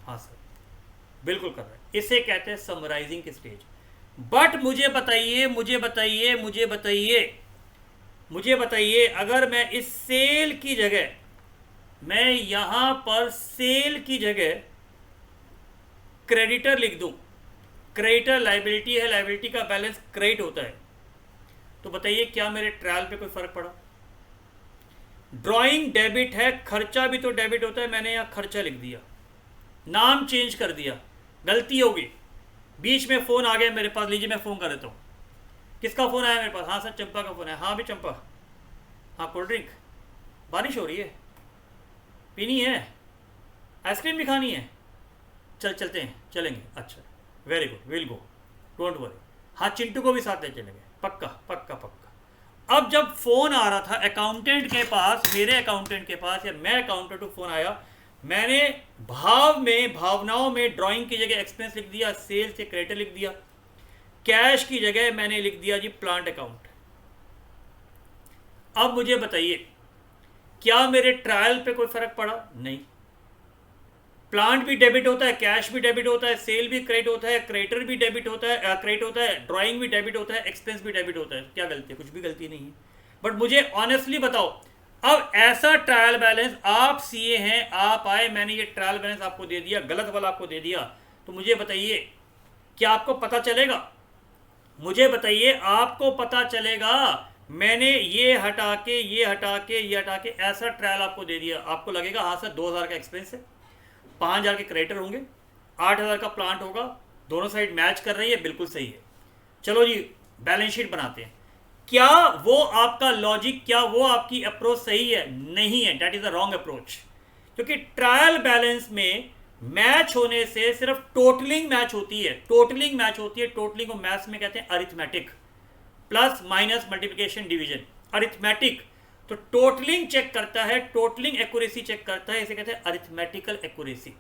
हाँ सर, बिल्कुल कर रहा है। इसे कहते हैं समराइजिंग की स्टेज। बट मुझे बताइए अगर मैं इस सेल की जगह, मैं यहाँ पर सेल की जगह क्रेडिटर लिख दूँ, क्रेडिटर लाइबिलिटी है, लाइबिलिटी का बैलेंस क्रेडिट होता है, तो बताइए क्या मेरे ट्रायल पे कोई फर्क पड़ा? ड्राइंग डेबिट है, खर्चा भी तो डेबिट होता है, मैंने यहाँ खर्चा लिख दिया, नाम चेंज कर दिया, गलती होगी, बीच में फ़ोन आ गया मेरे पास, लीजिए मैं फ़ोन कर देता हूँ। किसका फ़ोन आया मेरे पास? हाँ सर चंपा का फ़ोन है। हाँ भी चंपा, हाँ कोल्ड ड्रिंक, बारिश हो रही है, पीनी है, आइसक्रीम भी खानी है, चलेंगे। अच्छा very good, will go, don't worry. हाँ चिंटू को भी साथ ले चलेंगे, पक्का। अब जब फ़ोन आ रहा था अकाउंटेंट के पास, मेरे अकाउंटेंट के पास, या मैं अकाउंटेंट को फ़ोन आया, मैंने भावनाओं में ड्राइंग की जगह एक्सपेंस लिख दिया, सेल्स से क्रेडिटर लिख दिया, कैश की जगह मैंने लिख दिया जी प्लांट अकाउंट। अब मुझे बताइए क्या मेरे ट्रायल पे कोई फर्क पड़ा? नहीं। प्लांट भी डेबिट होता है, कैश भी डेबिट होता है, सेल भी क्रेडिट होता है, क्रेडिटर भी डेबिट होता है, ड्राइंग भी डेबिट होता है, एक्सपेंस भी डेबिट होता है। क्या गलती है? कुछ भी गलती नहीं है। बट मुझे ऑनेस्टली बताओ, अब ऐसा ट्रायल बैलेंस, आप सीए हैं, आप आए, मैंने ये ट्रायल बैलेंस आपको दे दिया, गलत वाला आपको दे दिया, तो मुझे बताइए क्या आपको पता चलेगा? मुझे बताइए आपको पता चलेगा? मैंने ये हटा के ऐसा ट्रायल आपको दे दिया, आपको लगेगा हाँ सर 2,000 का एक्सपेंस है, 5,000 के क्रेडिटर होंगे, 8,000 का प्लांट होगा, दोनों साइड मैच कर रही है, बिल्कुल सही है। चलो जी बैलेंस शीट बनाते हैं। क्या वो आपका लॉजिक, क्या वो आपकी अप्रोच सही है? नहीं है, that is the wrong approach. क्योंकि ट्रायल बैलेंस में मैच होने से सिर्फ टोटलिंग मैच होती है, टोटलिंग को मैथ्स में कहते हैं arithmetic. Plus minus multiplication division. Arithmetic तो टोटलिंग चेक करता है, टोटलिंग एक्यूरेसी चेक करता है, इसे कहते हैं अरिथमेटिकल एक्यूरेसी।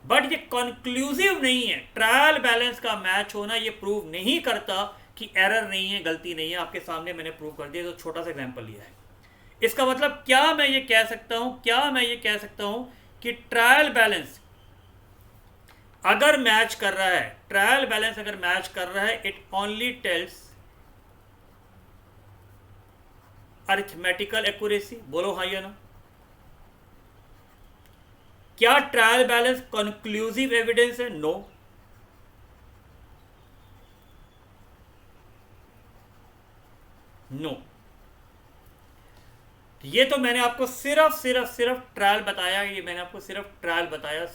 बट ये कंक्लूसिव नहीं है, ट्रायल बैलेंस का मैच होना ये प्रूव नहीं करता कि एरर नहीं है, गलती नहीं है। आपके सामने मैंने प्रूव कर दिया, तो छोटा सा एग्जांपल लिया है। इसका मतलब क्या मैं ये कह सकता हूं, कि ट्रायल बैलेंस अगर मैच कर रहा है, ट्रायल बैलेंस अगर मैच कर रहा है, it only tells arithmetical accuracy. बोलो हाँ या ना? क्या ट्रायल बैलेंस कंक्लूसिव एविडेंस है? नो। नो। ये तो मैंने आपको सिर्फ ट्रायल बताया, ये मैंने आपको सिर्फ ट्रायल बताया।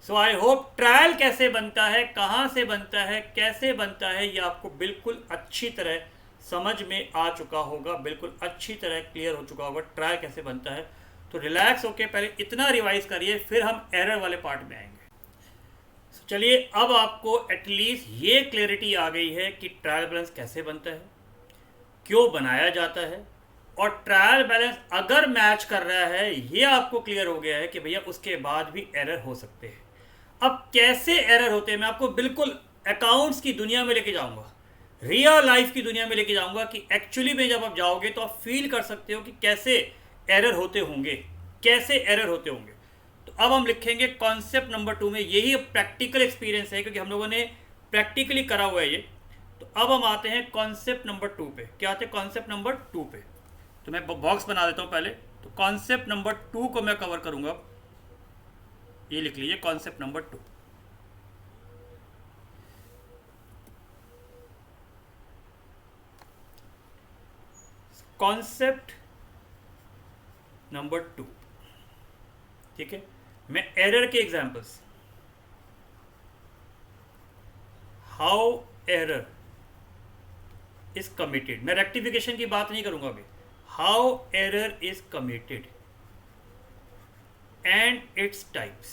सो आई होप ट्रायल कैसे बनता है, कहां से बनता है, कैसे बनता है, ये आपको बिल्कुल अच्छी तरह समझ में आ चुका होगा, बिल्कुल अच्छी तरह क्लियर हो चुका होगा ट्रायल कैसे बनता है। तो रिलैक्स होके पहले इतना रिवाइज करिए, फिर हम एरर वाले पार्ट में आएंगे। चलिए, अब आपको एटलीस्ट ये क्लैरिटी आ गई है कि ट्रायल बैलेंस कैसे बनता है, क्यों बनाया जाता है, और ट्रायल बैलेंस अगर मैच कर रहा है, ये आपको क्लियर हो गया है कि भैया उसके बाद भी एरर हो सकते हैं। अब कैसे एरर होते हैं मैं आपको बिल्कुल अकाउंट्स की दुनिया में लेके जाऊंगा, रियल लाइफ की दुनिया में लेके जाऊंगा, कि एक्चुअली में जब आप जाओगे तो आप फील कर सकते हो कि कैसे एरर होते होंगे, तो अब हम लिखेंगे कॉन्सेप्ट नंबर 2 में। यही प्रैक्टिकल एक्सपीरियंस है, क्योंकि हम लोगों ने प्रैक्टिकली करा हुआ है ये। तो अब हम आते हैं कॉन्सेप्ट नंबर 2 पे। क्या आते हैं कॉन्सेप्ट नंबर 2 पे? तो मैं बॉक्स बना देता हूं पहले। तो कॉन्सेप्ट नंबर 2 को मैं कवर करूंगा, ये लिख लीजिए कॉन्सेप्ट नंबर 2। कॉन्सेप्ट नंबर 2, ठीक है। मैं एरर के examples, how error is committed, मैं रेक्टिफिकेशन की बात नहीं करूंगा अभी। How error is committed and its types.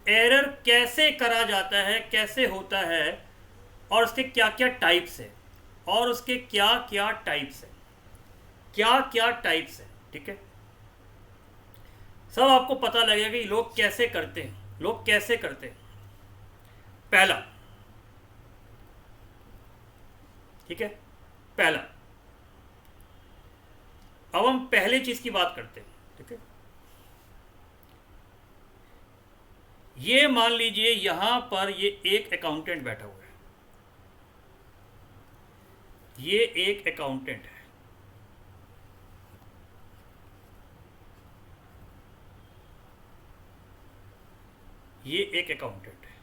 Error कैसे करा जाता है, कैसे होता है, और उसके क्या क्या टाइप्स है, ठीक है। सब आपको पता लगेगा कि लोग कैसे करते हैं, पहला, ठीक है, पहला। अब हम पहले चीज की बात करते हैं, ठीक है। ये मान लीजिए यहां पर ये एक अकाउंटेंट बैठा हुआ है, ये एक अकाउंटेंट है, ये एक अकाउंटेंट है,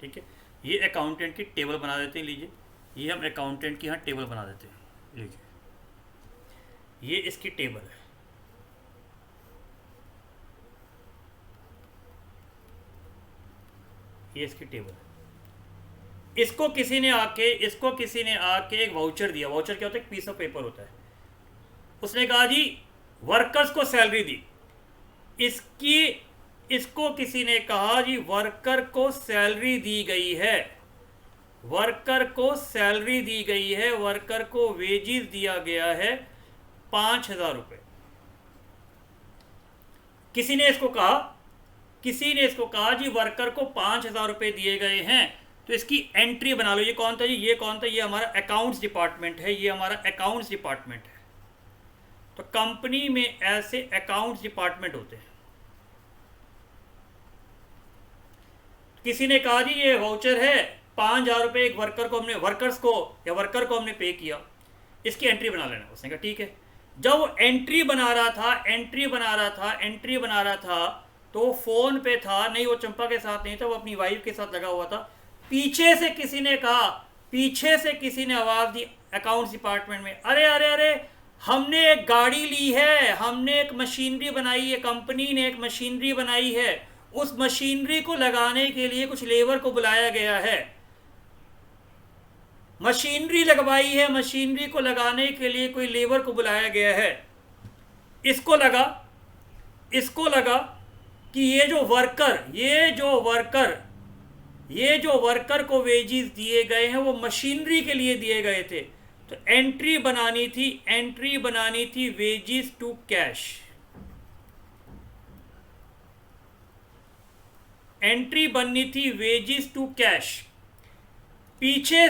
ठीक है। ये अकाउंटेंट की टेबल बना देते हैं, लीजिए, ये हम अकाउंटेंट की यहाँ टेबल बना देते हैं, लीजिए, ये इसकी टेबल है। ये इसकी टेबल है। इसको किसी ने आके एक वाउचर दिया। वाउचर क्या होता है? एक पीस ऑफ पेपर होता है। उसने कहा जी वर्कर्स को सैलरी दी, इसको किसी ने कहा जी वर्कर को सैलरी दी गई है, वर्कर को वेजेस दिया गया है 5,000 रुपये। किसी ने इसको कहा जी वर्कर को 5,000 रुपये दिए गए हैं, तो इसकी एंट्री बना लो। ये कौन था जी? ये हमारा अकाउंट्स डिपार्टमेंट है, तो कंपनी में ऐसे अकाउंट्स डिपार्टमेंट होते हैं। किसी ने कहा जी ये वाउचर है 5,000 रुपये, एक वर्कर को हमने पे किया, इसकी एंट्री बना लेना। उसने कहा ठीक है। जब वो एंट्री बना रहा था तो फोन पे था, नहीं वो चंपा के साथ नहीं था, वो अपनी वाइफ के साथ लगा हुआ था। पीछे से किसी ने आवाज दी अकाउंट्स डिपार्टमेंट में, अरे हमने एक गाड़ी ली है, हमने एक मशीनरी बनाई है, कंपनी ने एक मशीनरी बनाई है, उस मशीनरी को लगाने के लिए कुछ लेबर को बुलाया गया है, मशीनरी लगवाई है, मशीनरी को लगाने के लिए कोई लेबर को बुलाया गया है। इसको लगा कि ये जो वर्कर ये जो वर्कर को वेजेस दिए गए हैं वो मशीनरी के लिए दिए गए थे, तो एंट्री बनानी थी वेजेस टू कैश। एंट्री बननी थी वेजेस टू कैश। पीछे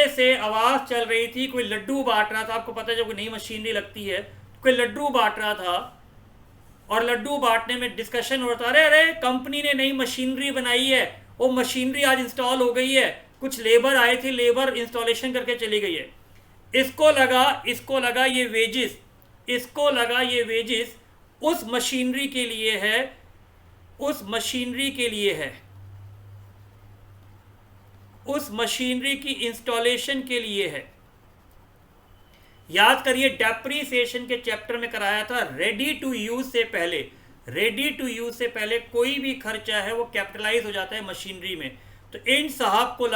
से आवाज चल रही थी, कोई लड्डू बांट रहा था। आपको पता है जब कोई नई मशीनरी लगती है कोई लड्डू बांट रहा था, और लड्डू बांटने में डिस्कशन हो रहा था, अरे अरे कंपनी ने नई मशीनरी बनाई है, वो मशीनरी आज इंस्टॉल हो गई है, कुछ लेबर आए थे, लेबर इंस्टॉलेशन करके चली गई है। इसको लगा ये वेजेस उस मशीनरी के लिए है, उस मशीनरी की इंस्टॉलेशन के लिए है। याद करिए डेप्रीसिएशन के चैप्टर में कराया था, रेडी टू यूज से पहले कोई भी खर्चा है वो कैपिटलाइज हो जाता है मशीनरी में। तो इन साहब को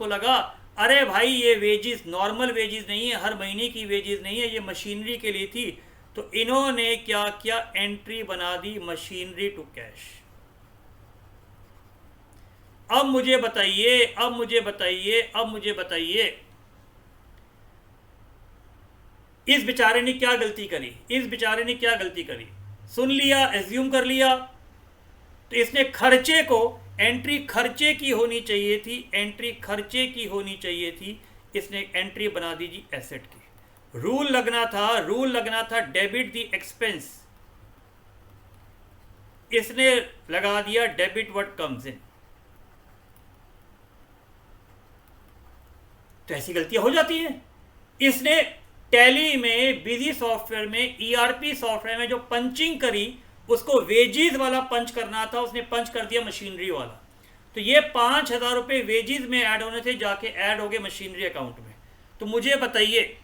लगा अरे भाई ये वेजेस नॉर्मल वेजेस नहीं है, हर महीने की वेजेस नहीं है, ये मशीनरी के लिए थी। तो इन्होंने क्या किया, एंट्री बना दी मशीनरी टू कैश। अब मुझे बताइए इस बेचारे ने क्या गलती करी? सुन लिया, एज्यूम कर लिया, तो इसने खर्चे को, एंट्री खर्चे की होनी चाहिए थी, इसने एंट्री बना दी जी एसेट की। रूल लगना था डेबिट द एक्सपेंस, इसने लगा दिया डेबिट व्हाट कम्स इन। तो ऐसी गलतियां हो जाती हैं। इसने टैली में, बिजी सॉफ्टवेयर में, ईआरपी सॉफ्टवेयर में जो पंचिंग करी, उसको वेजेस वाला पंच करना था, उसने पंच कर दिया मशीनरी वाला। तो ये 5,000 रुपये वेजेस में ऐड होने थे, जाके ऐड हो गए मशीनरी अकाउंट में। तो मुझे बताइए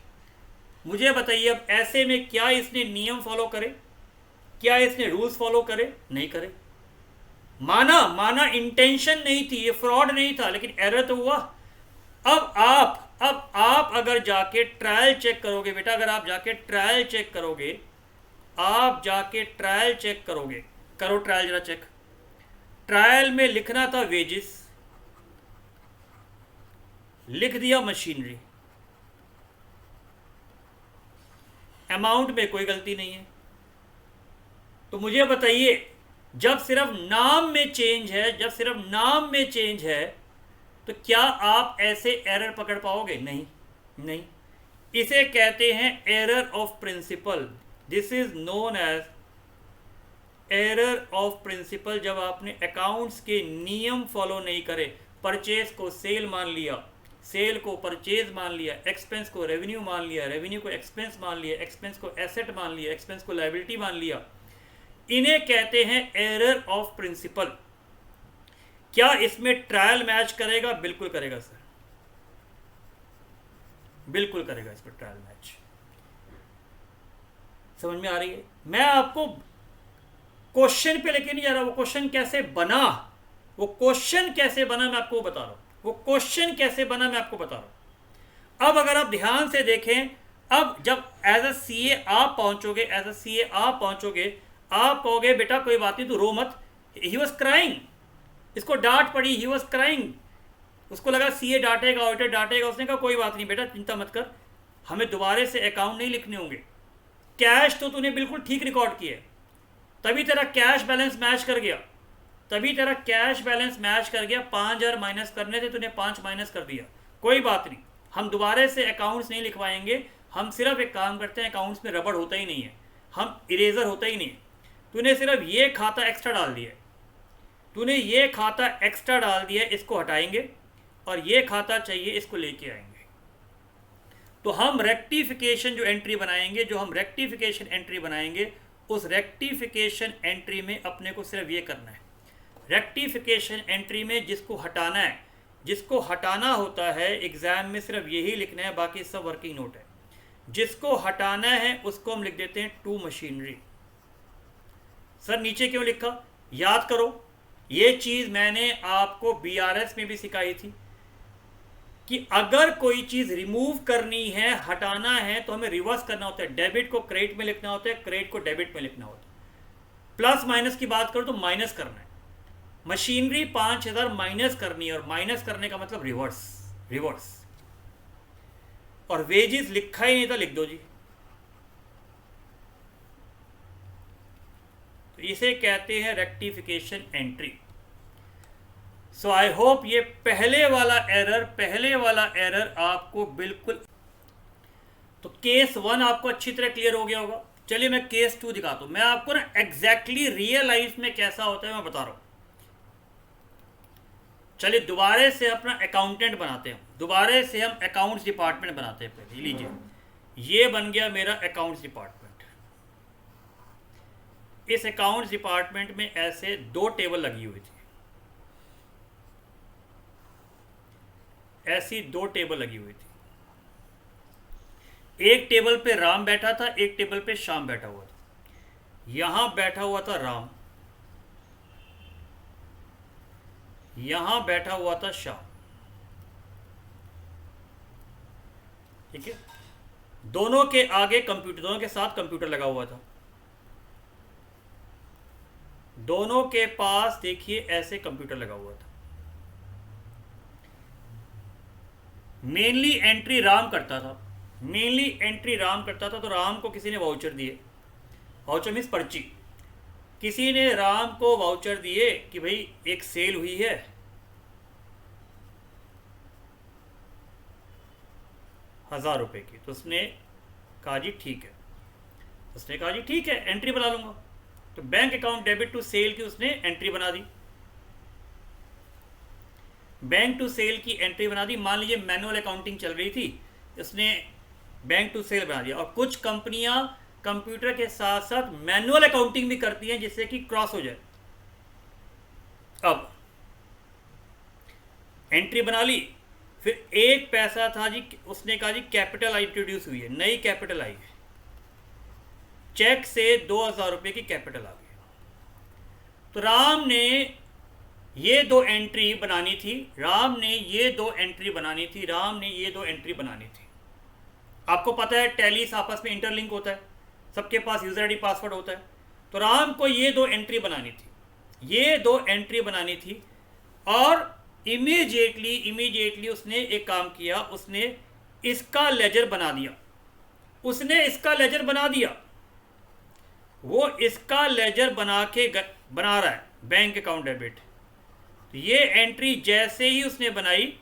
अब ऐसे में क्या इसने नियम फॉलो करे, क्या इसने रूल्स फॉलो करे? नहीं करे। माना इंटेंशन नहीं थी, ये फ्रॉड नहीं था, लेकिन एरर तो हुआ। अब आप अगर जाके ट्रायल चेक करोगे बेटा, अगर आप जाके ट्रायल चेक करोगे, करो ट्रायल जरा चेक। ट्रायल में लिखना था वेजेस, लिख दिया मशीनरी, अमाउंट में कोई गलती नहीं है। तो मुझे बताइए जब सिर्फ नाम में चेंज है, तो क्या आप ऐसे एरर पकड़ पाओगे? नहीं। इसे कहते हैं error of principle. This is known as error of principle. जब आपने अकाउंट्स के नियम फॉलो नहीं करे, परचेज को सेल मान लिया, सेल को परचेज मान लिया, एक्सपेंस को रेवेन्यू मान लिया, रेवेन्यू को एक्सपेंस मान लिया, एक्सपेंस को एसेट मान लिया, एक्सपेंस को लायबिलिटी मान लिया, इन्हें कहते हैं एरर ऑफ प्रिंसिपल। क्या इसमें ट्रायल मैच करेगा? बिल्कुल करेगा सर, बिल्कुल करेगा इसमें ट्रायल मैच। समझ में आ रही है? मैं आपको क्वेश्चन पे लेके नहीं जा रहा, वो क्वेश्चन कैसे बना मैं आपको बता रहा हूं। अब अगर आप ध्यान से देखें, अब जब एज अ सीए आप पहुंचोगे, आप कहोगे बेटा कोई बात नहीं, तू रो मत। ही वॉज क्राइंग, इसको डांट पड़ी, ही वॉज क्राइंग। उसको लगा सीए डांटेगा, ऑडिटर डांटेगा। उसने कहा कोई बात नहीं बेटा, चिंता मत कर, हमें दोबारा से अकाउंट नहीं लिखने होंगे। कैश तो तूने बिल्कुल ठीक रिकॉर्ड किया, तभी तेरा कैश बैलेंस मैच कर गया, 5,000 माइनस करने थे, तूने 5 माइनस कर दिया। कोई बात नहीं, हम दोबारा से अकाउंट्स नहीं लिखवाएंगे। हम सिर्फ एक काम करते हैं, अकाउंट्स में रबड़ होता ही नहीं है, हम इरेजर होता ही नहीं है। तूने सिर्फ ये खाता एक्स्ट्रा डाल दिया, इसको हटाएंगे, और ये खाता चाहिए, इसको लेके आएंगे। तो हम रेक्टिफिकेशन जो एंट्री बनाएंगे, उस रेक्टिफिकेशन एंट्री में अपने को सिर्फ ये करना है। रेक्टिफिकेशन एंट्री में जिसको हटाना होता है, एग्जाम में सिर्फ यही लिखना है, बाकी सब वर्किंग नोट है। जिसको हटाना है उसको हम लिख देते हैं टू मशीनरी। सर नीचे क्यों लिखा? याद करो, ये चीज़ मैंने आपको बीआरएस में भी सिखाई थी कि अगर कोई चीज़ रिमूव करनी है, हटाना है, तो हमें रिवर्स करना होता है। डेबिट को क्रेडिट में लिखना होता है, क्रेडिट को डेबिट में लिखना होता है। प्लस माइनस की बात करो तो माइनस करना है। मशीनरी 5000 माइनस करनी है, और माइनस करने का मतलब रिवर्स रिवर्स। और वेजेस लिखा ही नहीं था, लिख दो जी। तो इसे कहते हैं rectification entry. So I hope ये पहले वाला एरर आपको बिल्कुल, तो केस 1 आपको अच्छी तरह क्लियर हो गया होगा। चलिए मैं केस 2 दिखाता हूं। मैं आपको ना एग्जैक्टली रियल लाइफ में कैसा होता है मैं बता रहा हूं। चलिए दोबारा से अपना अकाउंटेंट बनाते हैं, दोबारा से हम अकाउंट्स डिपार्टमेंट बनाते हैं। पहले लीजिए, ये बन गया मेरा अकाउंट्स डिपार्टमेंट। इस अकाउंट्स डिपार्टमेंट में ऐसे 2 टेबल लगी हुई थी, ऐसी 2 टेबल लगी हुई थी। एक टेबल पे राम बैठा था, एक टेबल पे श्याम बैठा हुआ था। यहां बैठा हुआ था राम, यहां बैठा हुआ था श्याम। ठीक है, दोनों के आगे कंप्यूटर, दोनों के साथ कंप्यूटर लगा हुआ था। दोनों के पास देखिए ऐसे कंप्यूटर लगा हुआ था। मेनली एंट्री राम करता था, मेनली एंट्री राम करता था। तो राम को किसी ने वाउचर दिए, वाउचर मीन्स पर्ची। किसी ने राम को वाउचर दिए कि भाई एक सेल हुई है, ₹1000 की। तो उसने कहा जी ठीक है, उसने कहा जी ठीक है, एंट्री बना लूंगा। तो bank account debit to sale की उसने एंट्री बना दी, बैंक टू सेल की एंट्री बना दी। मान लीजिए मैनुअल अकाउंटिंग चल रही थी, उसने बैंक टू सेल बना दिया। और कुछ कंपनियां कंप्यूटर के साथ साथ मैनुअल अकाउंटिंग भी करती हैं, जिससे कि क्रॉस हो जाए। अब एंट्री बना ली, फिर एक पैसा था जी, उसने कहा जी कैपिटल इंट्रोड्यूस हुई है, नई कैपिटल आई है, चेक से ₹2000 की कैपिटल आ गई। तो राम ने ये 2 एंट्री बनानी थी, राम ने ये 2 एंट्री बनानी थी, राम ने ये 2 एंट्री बनानी थी। आपको पता है टैलीस आपस में इंटरलिंक होता है, सबके पास यूजर आईडी पासवर्ड होता है। तो राम को ये 2 एंट्री बनानी थी, ये 2 एंट्री बनानी थी। और इमीडिएटली उसने एक काम किया, उसने इसका लेजर बना दिया, उसने इसका लेजर बना दिया। वो इसका लेजर बना रहा है बैंक अकाउंट डेबिट। तो ये एंट्री जैसे ही उसने बनाई,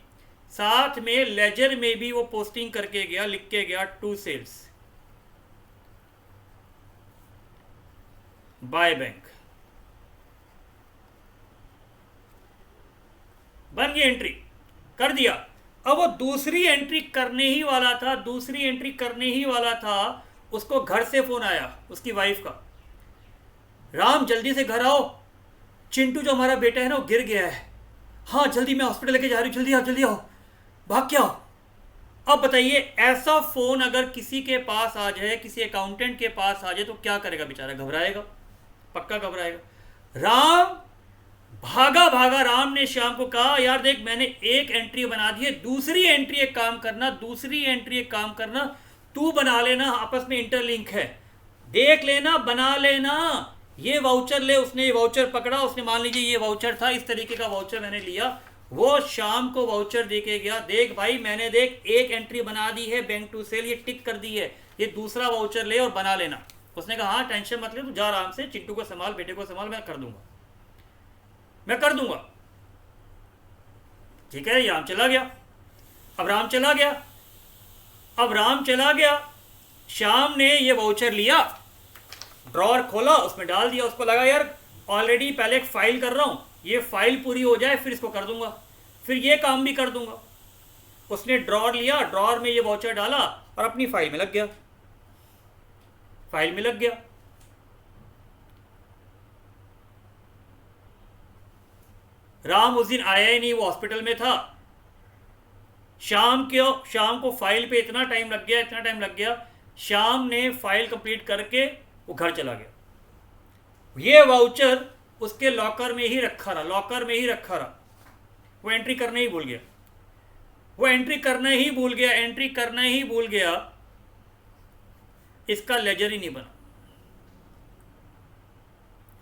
साथ में लेजर में भी वो पोस्टिंग करके गया, लिख के गया टू सेल्स बाय बैंक। बन गई, एंट्री कर दिया। अब वो दूसरी एंट्री करने ही वाला था, दूसरी एंट्री करने ही वाला था, उसको घर से फोन आया उसकी वाइफ का, राम जल्दी से घर आओ, चिंटू जो हमारा बेटा है ना वो गिर गया है। हाँ जल्दी, मैं हॉस्पिटल लेके जा रही हूँ, जल्दी आओ, भाग के आओ। अब बताइए, ऐसा फोन अगर किसी के पास आ जाए, किसी अकाउंटेंट के पास आ जाए, तो क्या करेगा बेचारा? घबराएगा, पक्का घबराएगा। राम भागा, राम ने श्याम को कहा यार देख, मैंने एक एंट्री बना दी है, दूसरी एंट्री एक काम करना, तू बना लेना, आपस में इंटरलिंक है, देख लेना, बना लेना, ये वाउचर ले। उसने ये वाउचर पकड़ा, उसने मान लीजिए ये वाउचर था, इस तरीके का वाउचर मैंने लिया, वो शाम को वाउचर देके गया, देख भाई मैंने देख एक एंट्री बना दी है बैंक टू सेल, ये टिक कर दी है, ये दूसरा वाउचर ले और बना लेना। उसने कहा हाँ टेंशन मत ले, तू जा आराम से, चिट्टू को संभाल, बेटे को संभाल, मैं कर दूंगा। ठीक है, राम चला गया। अब राम चला गया, शाम ने ये वाउचर लिया, ड्रॉअर खोला, उसमें डाल दिया। उसको लगा यार ऑलरेडी पहले एक फाइल कर रहा हूं, ये फाइल पूरी हो जाए फिर इसको कर दूंगा, फिर ये काम भी कर दूंगा। उसने ड्रॉअर लिया, ड्रॉअर में ये वाउचर डाला और अपनी फाइल में लग गया, राम उस दिन आया ही नहीं, वो हॉस्पिटल में था। शाम को फाइल पे इतना टाइम लग गया, शाम ने फाइल कंप्लीट करके वो घर चला गया। ये वाउचर उसके लॉकर में ही रखा रहा, वो एंट्री करना ही भूल गया, इसका लेजर ही नहीं बना।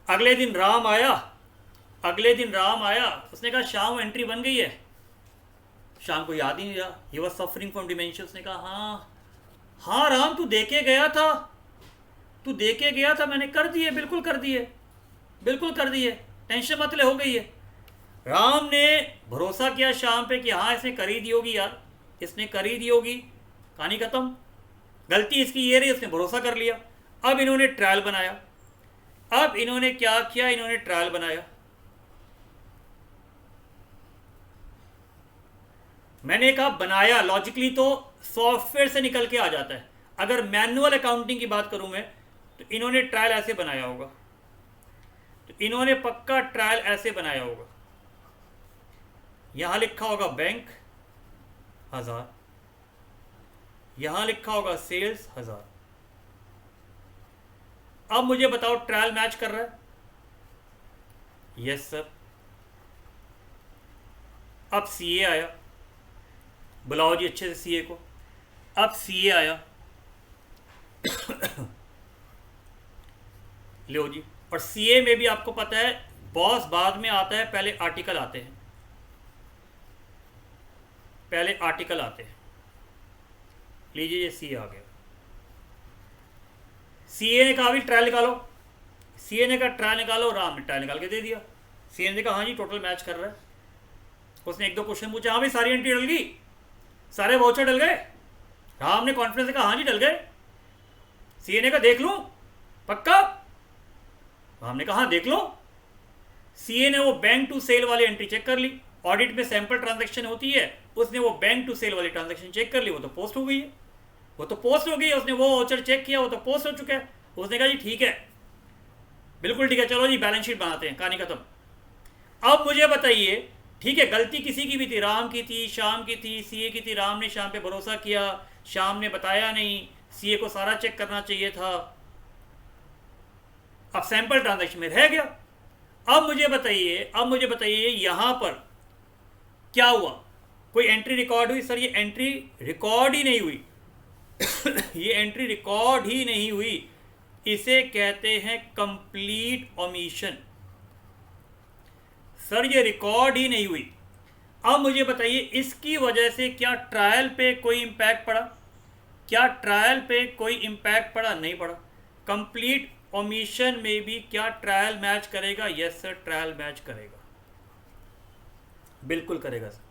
अगले दिन राम आया, अगले दिन राम आया, उसने कहा श्याम एंट्री बन गई है। श्याम को याद ही नहीं रहा, he was suffering from dementia. उसने कहा हाँ हाँ राम, तू देके गया था, तू देके गया था, मैंने कर दिए, बिल्कुल कर दिए, बिल्कुल कर दिए, टेंशन मत ले, हो गई है। राम ने भरोसा किया श्याम पे कि हाँ इसने कर ही दी होगी यार, इसने कर ही दी होगी, कहानी खत्म, गलती इसकी ये रही, उसने भरोसा कर लिया। अब इन्होंने ट्रायल बनाया। अब इन्होंने क्या किया, इन्होंने ट्रायल बनाया। मैंने कहा बनाया, लॉजिकली तो सॉफ्टवेयर से निकल के आ जाता है। अगर मैनुअल अकाउंटिंग की बात करूं मैं, तो इन्होंने ट्रायल ऐसे बनाया होगा, तो इन्होंने पक्का ट्रायल ऐसे बनाया होगा। यहां लिखा होगा बैंक 1000, यहां लिखा होगा सेल्स 1000। अब मुझे बताओ ट्रायल मैच कर रहा है? Yes sir. अब सीए आया, बुलाओ जी अच्छे से सीए को। अब सीए आया लो जी, और सीए में भी आपको पता है बॉस बाद में आता है, पहले आर्टिकल आते हैं, पहले आर्टिकल आते हैं। लीजिए ये सीए आ गया। सीए ने कहा भी ट्रायल निकालो, सीए ने कहा ट्रायल निकालो, राम ने ट्रायल निकाल के दे दिया। सीए ने कहा हाँ जी टोटल मैच कर रहा है। उसने एक दो क्वेश्चन पूछा, हाँ भाई सारी एंट्री डल गई, सारे वाउचर डल गए। राम ने कॉन्फिडेंस से कहा हाँ जी डल गए। सीए ने कहा देख लूं पक्का? राम ने कहा हाँ देख लो। सीए ने वो बैंक टू सेल वाली एंट्री चेक कर ली, ऑडिट में सैंपल ट्रांजैक्शन होती है, उसने वो बैंक टू सेल वाली ट्रांजैक्शन चेक कर ली, वो तो पोस्ट हो गई है, वो तो पोस्ट हो गई है। उसने वो वाउचर चेक किया, वो तो पोस्ट हो चुका है। उसने कहा जी ठीक है, बिल्कुल ठीक है, चलो जी बैलेंस शीट बनाते हैं, कहानी खत्म। अब मुझे बताइए, ठीक है गलती किसी की भी थी, राम की थी, श्याम की थी, सीए की थी। राम ने श्याम पे भरोसा किया, श्याम ने बताया नहीं, सीए को सारा चेक करना चाहिए था। अब सैंपल ट्रांजैक्शन में रह गया। अब मुझे बताइए यहां पर क्या हुआ, कोई एंट्री रिकॉर्ड हुई? सर ये एंट्री रिकॉर्ड ही नहीं हुई ये एंट्री रिकॉर्ड ही नहीं हुई, इसे कहते हैं कंप्लीट ओमिशन। सर ये रिकॉर्ड ही नहीं हुई। अब मुझे बताइए इसकी वजह से क्या ट्रायल पे कोई इंपैक्ट पड़ा? क्या ट्रायल पे कोई इंपैक्ट पड़ा? नहीं पड़ा। कंप्लीट ओमिशन में भी क्या ट्रायल मैच करेगा? यस सर ट्रायल मैच करेगा, बिल्कुल करेगा सर।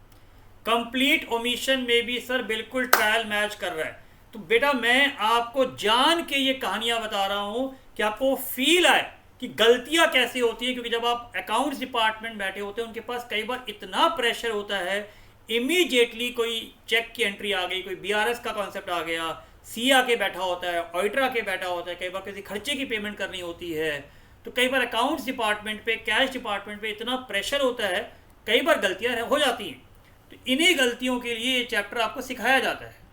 कंप्लीट ओमिशन में भी सर बिल्कुल ट्रायल मैच कर रहा है। तो बेटा मैं आपको जान के ये कहानियां बता रहा हूं कि आपको फील आए कि गलतियां कैसे होती है, क्योंकि जब आप अकाउंट्स डिपार्टमेंट बैठे होते हैं उनके पास कई बार इतना प्रेशर होता है, इमीडिएटली कोई चेक की एंट्री आ गई, कोई बीआरएस का कॉन्सेप्ट आ गया, सी आके बैठा होता है, ऑडिटर आके बैठा होता है, कई बार किसी खर्चे की पेमेंट करनी होती है, तो कई बार अकाउंट्स डिपार्टमेंट पे, कैश डिपार्टमेंट पे इतना प्रेशर होता है, कई बार गलतियां हो जाती हैं। तो इन्हीं गलतियों के लिए ये चैप्टर आपको सिखाया जाता है।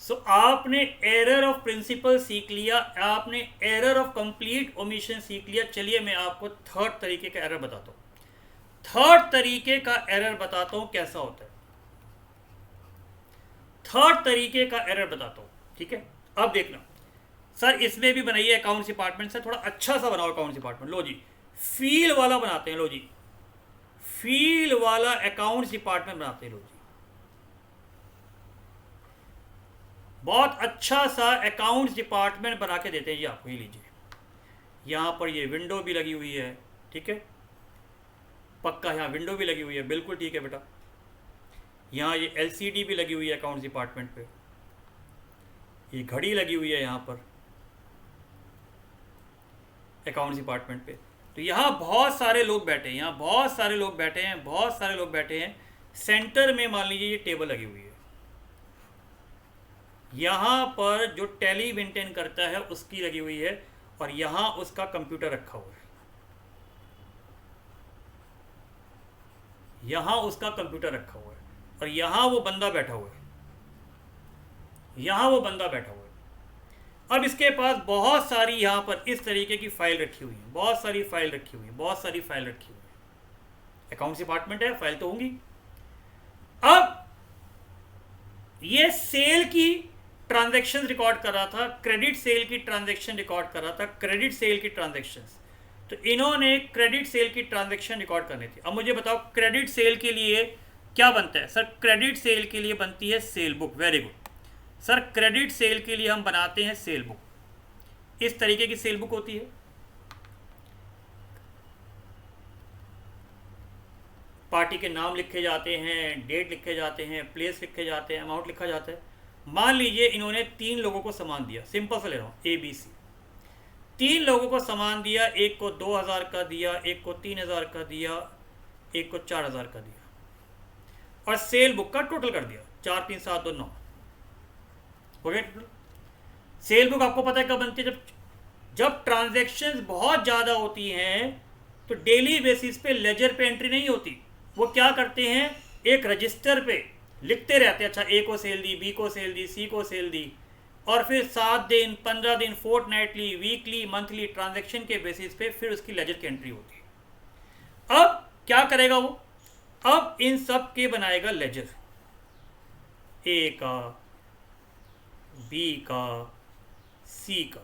सो आपने एरर ऑफ प्रिंसिपल सीख लिया, आपने एरर ऑफ कंप्लीट ओमिशन सीख लिया। चलिए मैं आपको थर्ड तरीके का एरर बताता हूँ। थर्ड तरीके का एरर बताता हूँ कैसा होता है। थर्ड तरीके का एरर बताता हूँ, ठीक है। अब देखना सर इसमें भी बनाइए अकाउंट्स डिपार्टमेंट से, थोड़ा अच्छा सा बनाओ अकाउंट्स डिपार्टमेंट। लो जी फील वाला बनाते हैं, लो जी फील वाला अकाउंट्स डिपार्टमेंट बनाते हैं। लो जी बहुत अच्छा सा अकाउंट्स डिपार्टमेंट बना के देते हैं जी आपको। ये लीजिए यहाँ पर ये विंडो भी लगी हुई है, ठीक है, पक्का यहाँ विंडो भी लगी हुई है, बिल्कुल ठीक है बेटा। यहाँ ये एलसीडी भी लगी हुई है अकाउंट्स डिपार्टमेंट पे, ये घड़ी लगी हुई है यहाँ पर अकाउंट्स डिपार्टमेंट पे। तो यहाँ बहुत सारे लोग बैठे हैं, यहाँ बहुत सारे लोग बैठे हैं, बहुत सारे लोग बैठे हैं। सेंटर में मान लीजिए ये टेबल लगी हुई है, यहाँ पर जो टैली मेंटेन करता है उसकी लगी हुई है, और यहाँ उसका कंप्यूटर रखा हुआ है, यहाँ उसका कंप्यूटर रखा हुआ है, और यहाँ वो बंदा बैठा हुआ है, यहाँ वो बंदा बैठा हुआ है। अब इसके पास बहुत सारी यहाँ पर इस तरीके की फाइल रखी हुई है, बहुत सारी फाइल रखी हुई है, बहुत सारी फाइल रखी हुई है। अकाउंट्स डिपार्टमेंट है, फाइल तो होंगी। अब ये सेल की ट्रांजैक्शन रिकॉर्ड कर रहा था, क्रेडिट सेल की ट्रांजैक्शन रिकॉर्ड कर रहा था, क्रेडिट सेल की ट्रांजैक्शंस। तो इन्होंने क्रेडिट सेल की ट्रांजैक्शन रिकॉर्ड करनी थी। अब मुझे बताओ क्रेडिट सेल के लिए क्या बनता है? सर क्रेडिट सेल के लिए बनती है cell book. Very good sir, credit sale के लिए हम बनाते हैं सेल बुक। इस तरीके की सेल बुक होती है। पार्टी के नाम लिखे जाते हैं, डेट लिखे जाते हैं, प्लेस लिखे जाते हैं, अमाउंट लिखा जाता है। मान लीजिए इन्होंने 3 लोगों को सामान दिया, सिंपल से ले रहा हूँ ABC। 3 लोगों को सामान दिया, एक को 2000 का दिया, एक को 3000 का दिया, एक को 4000 का दिया, और सेल बुक का टोटल कर दिया 4 3 7 2 9 हो गया टोटल। सेल बुक आपको पता है कब बनती है? जब ट्रांजैक्शंस बहुत ज़्यादा होती हैं तो डेली बेसिस पे लेजर पे एंट्री नहीं होती। वो क्या करते हैं, एक रजिस्टर पे लिखते रहते हैं, अच्छा A को सेल दी, B को सेल दी, C को सेल दी, और फिर 7 दिन 15 दिन फोर्टनाइटली, वीकली, मंथली ट्रांजैक्शन के बेसिस पे फिर उसकी लेजर की एंट्री होती है। अब क्या करेगा वो? अब इन सब के बनाएगा लेजर, A का, B का, C का।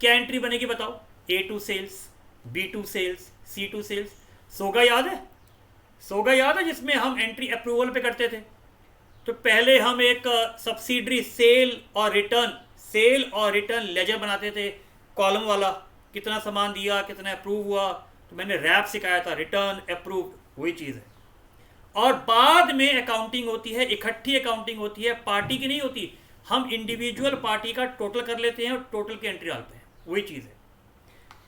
क्या एंट्री बनेगी बताओ? A2 sales, B2 sales, C2 sales. सोगा याद है? सोगा याद है जिसमें हम एंट्री अप्रूवल पे करते थे? तो पहले हम एक सब्सिडरी सेल और रिटर्न लेजर बनाते थे, कॉलम वाला, कितना सामान दिया, कितना अप्रूव हुआ। तो मैंने रैप सिखाया था, रिटर्न अप्रूव्ड, वही चीज़ है। और बाद में अकाउंटिंग होती है, इकट्ठी अकाउंटिंग होती है, पार्टी की नहीं होती। हम इंडिविजुअल पार्टी का टोटल कर लेते हैं और टोटल की एंट्री डालते हैं, वही चीज़ है।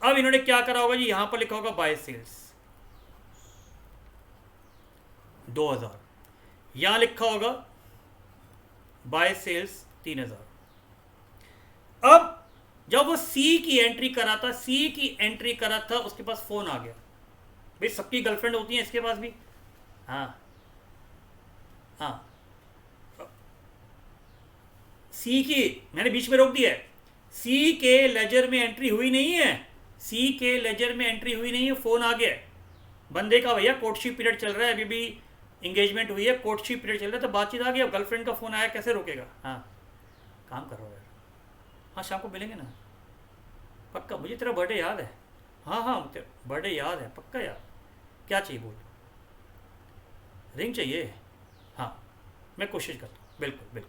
अब इन्होंने क्या करा होगा जी, यहां पर लिखा होगा बाय सेल्स 2000, यहां लिखा होगा बाय सेल्स 3000। अब जब वो सी की एंट्री करा था, उसके पास फोन आ गया। भाई सबकी गर्लफ्रेंड होती है, इसके पास भी। हाँ, सी की मैंने बीच में रोक दिया है। सी के लेजर में एंट्री हुई नहीं है, फोन आ गया बंदे का, भैया कोर्टशिप पीरियड चल रहा है, अभी भी इंगेजमेंट हुई है, कोर्टशिप पीरियड चल रहा है, तो बातचीत आ गई। गर्लफ्रेंड का फोन आया, कैसे रोकेगा? हाँ, काम कर रहा है। हाँ, शाम को मिलेंगे ना, पक्का। मुझे तेरा बर्थडे याद है। हाँ, तेरा बर्थडे याद है, पक्का याद। क्या चाहिए बोल? रिंग चाहिए? हाँ, मैं कोशिश करता हूँ, बिल्कुल।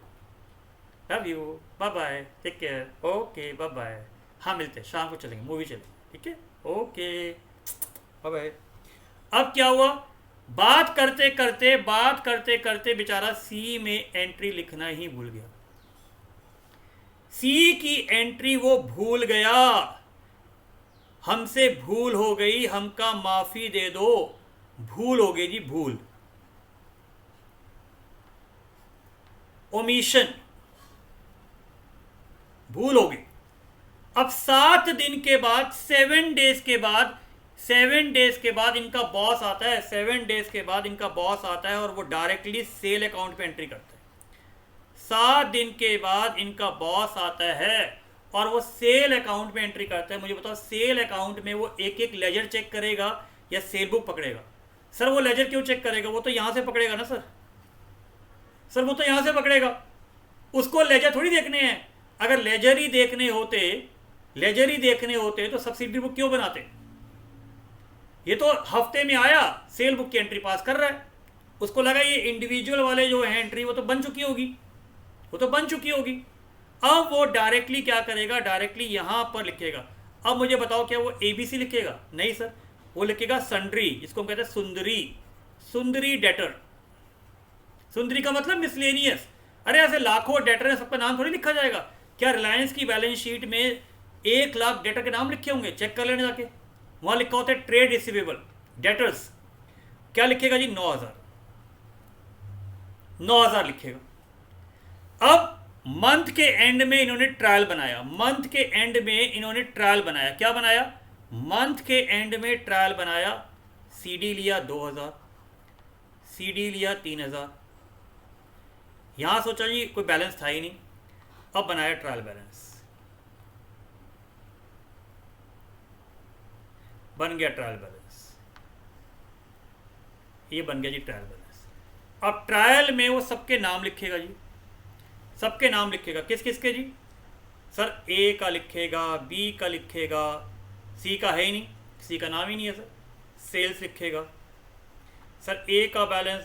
Love you, bye bye, take care, okay bye bye. हाँ, मिलते हैं शाम को, चलेंगे, मूवी चलेंगे, ठीक है, ओके बाय बाय। अब क्या हुआ, बात करते करते बेचारा सी में एंट्री लिखना ही भूल गया। सी की एंट्री वो भूल गया। हमसे भूल हो गई, हमका माफी दे दो। भूल हो गई जी, भूल, ओमिशन, भूल हो गई। अब 7 दिन के बाद, 7 डेज के बाद इनका बॉस आता है। 7 डेज के बाद इनका बॉस आता है और वो डायरेक्टली सेल अकाउंट पे एंट्री करता है। 7 दिन के बाद इनका बॉस आता है और वो सेल अकाउंट में एंट्री करता है। मुझे बताओ, सेल अकाउंट में वो एक लेजर चेक करेगा या सेल बुक पकड़ेगा? सर वो लेजर क्यों चेक करेगा? वो तो यहां से पकड़ेगा ना सर, वो तो यहां से पकड़ेगा। उसको लेजर थोड़ी देखने हैं। अगर लेजर ही देखने होते तो सब्सिडी बुक क्यों बनाते? ये तो हफ्ते में आया, सेल बुक की एंट्री पास कर रहा है, उसको लगा ये इंडिविजुअल वाले जो है एंट्री वो तो बन चुकी होगी। अब वो डायरेक्टली क्या करेगा, डायरेक्टली यहां पर लिखेगा। अब मुझे बताओ, क्या वो ABC लिखेगा? नहीं सर, वो लिखेगा सन्ड्री, जिसको हम कहते हैं सुंदरी डेटर। सुंदरी का मतलब मिसलेनियस। अरे ऐसे लाखों डेटर है, सबका नाम थोड़ी लिखा जाएगा। क्या रिलायंस की बैलेंस शीट में 1 लाख डेटर के नाम लिखे होंगे? चेक कर लेने जाके, वहां लिखा होता है ट्रेड रिसीवेबल डेटर्स। क्या लिखेगा जी? 9000 लिखेगा। अब मंथ के एंड में इन्होंने ट्रायल बनाया। क्या बनाया? मंथ के एंड में ट्रायल बनाया। CD लिया 2000, CD लिया 3000। यहां सोचा जी कोई बैलेंस था ही नहीं, अब बनाया ट्रायल बैलेंस, बन गया ट्रायल बैलेंस। ये बन गया जी ट्रायल बैलेंस। अब ट्रायल में वो सबके नाम लिखेगा जी, सबके नाम लिखेगा। किस किस के जी? सर A का लिखेगा, B का लिखेगा, C का है ही नहीं, किसी का नाम ही नहीं है सर, सेल्स लिखेगा। सर ए का बैलेंस,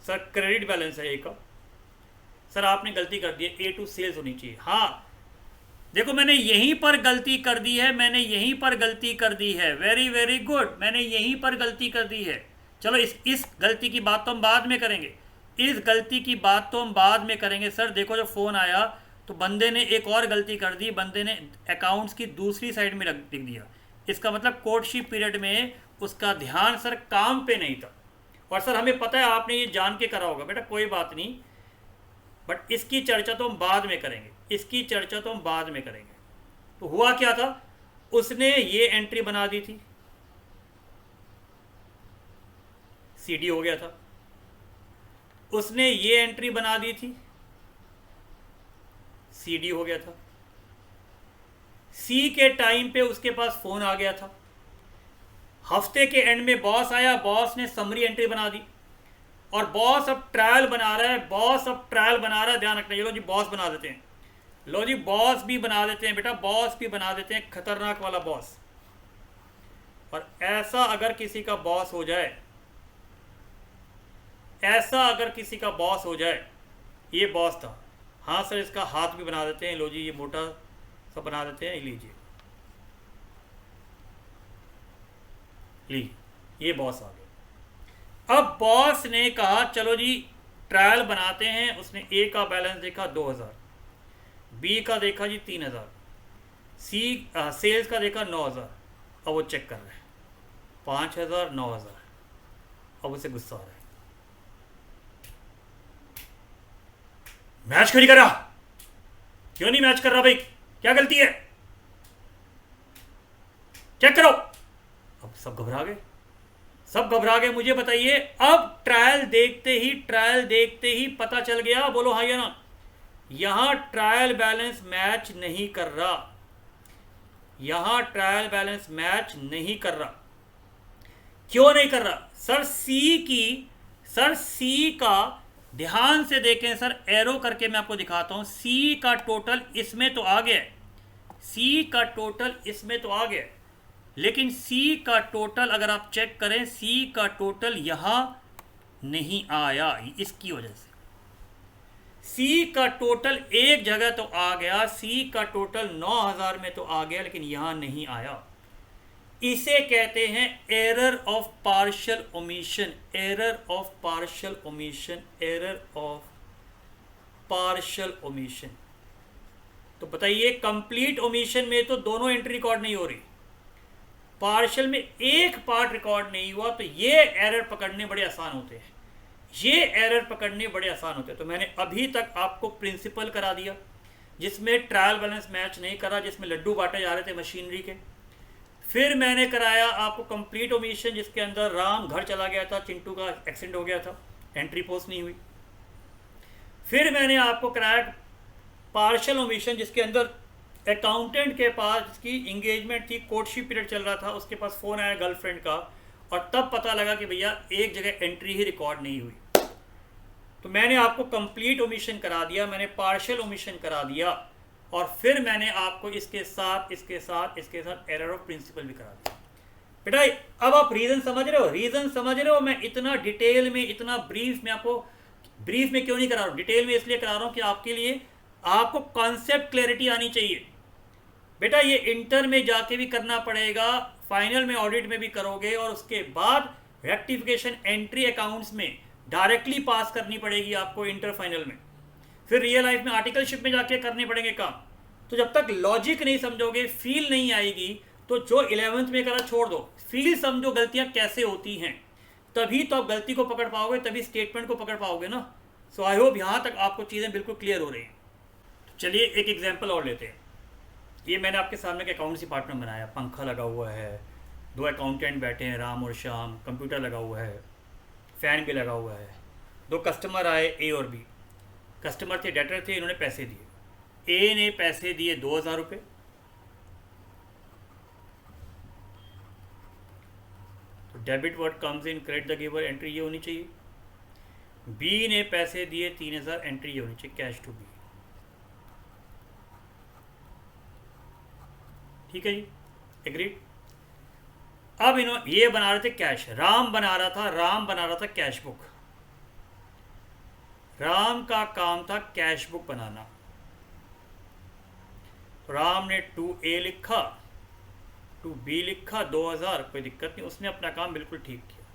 सर क्रेडिट बैलेंस है ए का। सर आपने गलती कर दी है, ए टू सेल्स होनी चाहिए। हाँ देखो मैंने यहीं पर गलती कर दी है, मैंने यहीं पर गलती कर दी है, वेरी वेरी गुड, मैंने यहीं पर गलती कर दी है। चलो इस गलती की बात तो हम बाद में करेंगे, इस गलती की बात तो हम बाद में करेंगे। सर देखो जब फ़ोन आया तो बंदे ने एक और गलती कर दी, बंदे ने अकाउंट्स की दूसरी साइड में लिख दिया। इसका मतलब कोर्टशिप पीरियड में उसका ध्यान सर काम पे नहीं था। और सर हमें पता है आपने ये जान के करा होगा, बेटा कोई बात नहीं, बट इसकी चर्चा तो हम बाद में करेंगे, इसकी चर्चा तो हम बाद में करेंगे। तो हुआ क्या था, उसने ये एंट्री बना दी थी, सीडी हो गया था। उसने ये एंट्री बना दी थी, सीडी हो गया था। सी के टाइम पे उसके पास फोन आ गया था। हफ्ते के एंड में बॉस आया, बॉस ने समरी एंट्री बना दी, और बॉस अब ट्रायल बना रहा है, बॉस अब ट्रायल बना रहा है। ध्यान रखना, लो जी बॉस बना देते हैं, लो जी बॉस भी बना देते हैं बेटा, बॉस भी बना देते हैं, खतरनाक वाला बॉस। और ऐसा अगर किसी का बॉस हो जाए, ऐसा अगर किसी का बॉस हो जाए, ये बॉस था। हाँ सर इसका हाथ भी बना देते हैं, लो जी ये मोटा सा बना देते हैं, लीजिए लीजिए ये बॉस आ गया। अब बॉस ने कहा चलो जी ट्रायल बनाते हैं। उसने ए का बैलेंस देखा 2000, बी का देखा जी 3000, सेल्स का देखा 9000। अब वो चेक कर रहा है 5000 9000। अब उसे गुस्सा आ रहा है, मैच क्यों नहीं कर रहा, क्यों नहीं मैच कर रहा भाई, क्या गलती है, चेक करो। अब सब घबरा गए, सब घबरा गए। मुझे बताइए अब ट्रायल देखते ही पता चल गया, बोलो हाँ या ना, यहां ट्रायल बैलेंस मैच नहीं कर रहा, यहां ट्रायल बैलेंस मैच नहीं कर रहा। क्यों नहीं कर रहा सर, सी का ध्यान से देखें सर, एरो करके मैं आपको दिखाता हूं। सी का टोटल इसमें तो आ गया, सी का टोटल इसमें तो आ गया, लेकिन सी का टोटल अगर आप चेक करें, सी का टोटल यहां नहीं आया। इसकी वजह से सी का टोटल एक जगह तो आ गया, सी का टोटल 9000 में तो आ गया, लेकिन यहां नहीं आया। इसे कहते हैं error of partial omission, error of partial omission, error of partial omission. तो बताइए कंप्लीट ओमिशन में तो दोनों एंट्री रिकॉर्ड नहीं हो रही, पार्शियल में एक पार्ट रिकॉर्ड नहीं हुआ, तो ये एरर पकड़ने बड़े आसान होते हैं, ये एरर पकड़ने बड़े आसान होते हैं। तो मैंने अभी तक आपको प्रिंसिपल करा दिया, जिसमें ट्रायल बैलेंस मैच नहीं करा, जिसमें लड्डू बांटे जा रहे थे मशीनरी के। फिर मैंने कराया आपको कंप्लीट ओमिशन, जिसके अंदर राम घर चला गया था, चिंटू का एक्सीडेंट हो गया था, एंट्री पोस्ट नहीं हुई। फिर मैंने आपको कराया पार्शियल ओमिशन, जिसके अंदर अकाउंटेंट के पास जिसकी इंगेजमेंट थी, कोर्टशिप पीरियड चल रहा था, उसके पास फ़ोन आया गर्लफ्रेंड का, और तब पता लगा कि भैया एक जगह एंट्री ही रिकॉर्ड नहीं हुई। तो मैंने आपको कंप्लीट ओमिशन करा दिया, मैंने पार्शियल ओमिशन करा दिया, और फिर मैंने आपको इसके साथ एरर ऑफ प्रिंसिपल भी करा दिया। बेटा अब आप रीज़न समझ रहे हो, रीज़न समझ रहे हो। मैं इतना डिटेल में, इतना ब्रीफ में आपको, ब्रीफ में क्यों नहीं करा रहा हूँ, डिटेल में इसलिए करा रहा हूँ कि आपके लिए, आपको कॉन्सेप्ट क्लैरिटी आनी चाहिए। बेटा ये इंटर में जाके भी करना पड़ेगा, फाइनल में ऑडिट में भी करोगे, और उसके बाद रेक्टिफिकेशन एंट्री अकाउंट्स में डायरेक्टली पास करनी पड़ेगी आपको इंटर फाइनल में। फिर रियल लाइफ में आर्टिकलशिप में जाके करने पड़ेंगे काम। तो जब तक लॉजिक नहीं समझोगे, फील नहीं आएगी, तो जो 11th में करा छोड़ दो, फील समझो गलतियां कैसे होती हैं, तभी तो आप गलती को पकड़ पाओगे, तभी स्टेटमेंट को पकड़ पाओगे ना। सो आई होप यहाँ तक आपको चीज़ें बिल्कुल क्लियर हो रही हैं। तो चलिए एक एग्जाम्पल और लेते हैं। ये मैंने आपके सामने एक अकाउंट्स डिपार्टमेंट बनाया, पंखा लगा हुआ है, 2 अकाउंटेंट बैठे हैं राम और श्याम, कंप्यूटर लगा हुआ है, फ़ैन भी लगा हुआ है, 2 कस्टमर आए ए और बी। कस्टमर थे, डेटर थे, इन्होंने पैसे दिए। ए ने पैसे दिए 2000 रुपये, तो debit what comes in credit the giver, entry ये होनी चाहिए। बी ने पैसे दिए 3000, एंट्री ये होनी चाहिए कैश टू बी। ठीक है जी, एग्रीड। अब इन्होंने ये बना रहे थे कैश, राम बना रहा था कैश बुक। राम का काम था कैश बुक बनाना। तो राम ने 2A लिखा, 2B लिखा, 2000, कोई दिक्कत नहीं, उसने अपना काम बिल्कुल ठीक किया,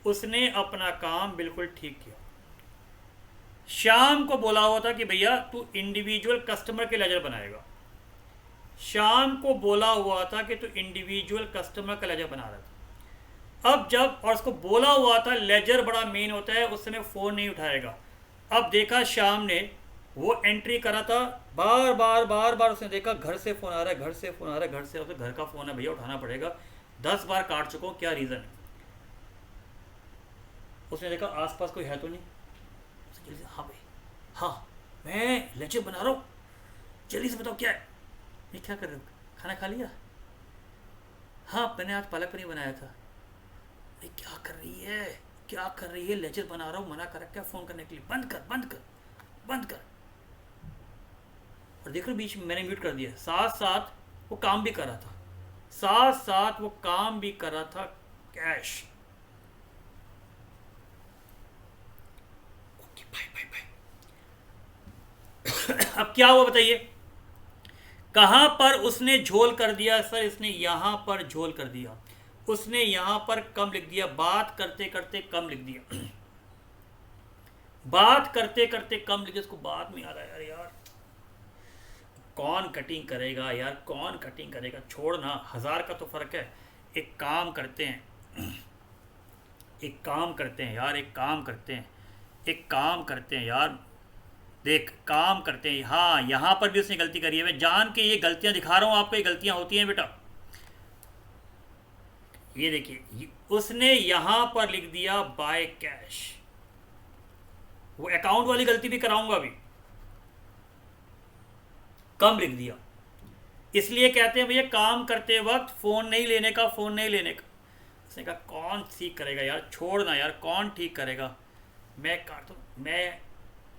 उसने अपना काम बिल्कुल ठीक किया। श्याम को बोला हुआ था कि भैया तू इंडिविजुअल कस्टमर के लेजर बनाएगा, शाम को बोला हुआ था कि तू इंडिविजुअल कस्टमर का लेजर बना रहा था। अब जब, और उसको बोला हुआ था लेजर बड़ा मेन होता है, उस समय फ़ोन नहीं उठाएगा। अब देखा शाम ने, वो एंट्री करा था, बार बार उसने देखा घर से फ़ोन आ रहा है, घर से फ़ोन आ रहा है, घर से, तो घर का फ़ोन है भैया उठाना पड़ेगा, 10 बार काट चुका हूँ, क्या रीज़न है। उसने देखा आसपास कोई है तो नहीं, जल्दी से, हाँ भाई, हाँ मैं लेजर बना रहा हूँ, जल्दी से बताओ क्या है। नहीं, क्या कर रहे हो, खाना खा लिया? हाँ मैंने आज पालक पनीर बनाया था। नहीं, क्या कर रही है, क्या कर रही है, लेजर बना रहा हूँ, मना कर क्या फ़ोन करने के लिए, बंद कर बंद कर बंद कर। और देख लो बीच में मैंने म्यूट कर दिया। साथ साथ वो काम भी कर रहा था, साथ साथ वो काम भी कर रहा था cash. Okay bye bye bye. अब क्या हुआ बताइए, कहां पर उसने झोल कर दिया सर, इसने यहां पर झोल कर दिया, उसने यहां पर कम लिख दिया, बात करते करते कम लिख दिया, बात करते करते कम लिख दिया। उसको बात में आ रहा है यार कौन कटिंग करेगा यार, कौन कटिंग करेगा, छोड़ना, 1000 का तो फर्क है। एक काम करते हैं, एक काम करते हैं यार, एक काम करते हैं, एक काम करते हैं यार, देख काम करते हैं। हाँ यहाँ पर भी उसने गलती करी है, मैं जान के ये गलतियां दिखा रहा हूँ आपको, ये गलतियां होती हैं बेटा। ये देखिए उसने यहाँ पर लिख दिया बाय कैश, वो अकाउंट वाली गलती भी कराऊंगा अभी, कम लिख दिया। इसलिए कहते हैं भैया काम करते वक्त फ़ोन नहीं लेने का, फ़ोन नहीं लेने का। उसने कहा कौन ठीक करेगा यार, छोड़ना यार, कौन ठीक करेगा, मैं काट दूँ, मैं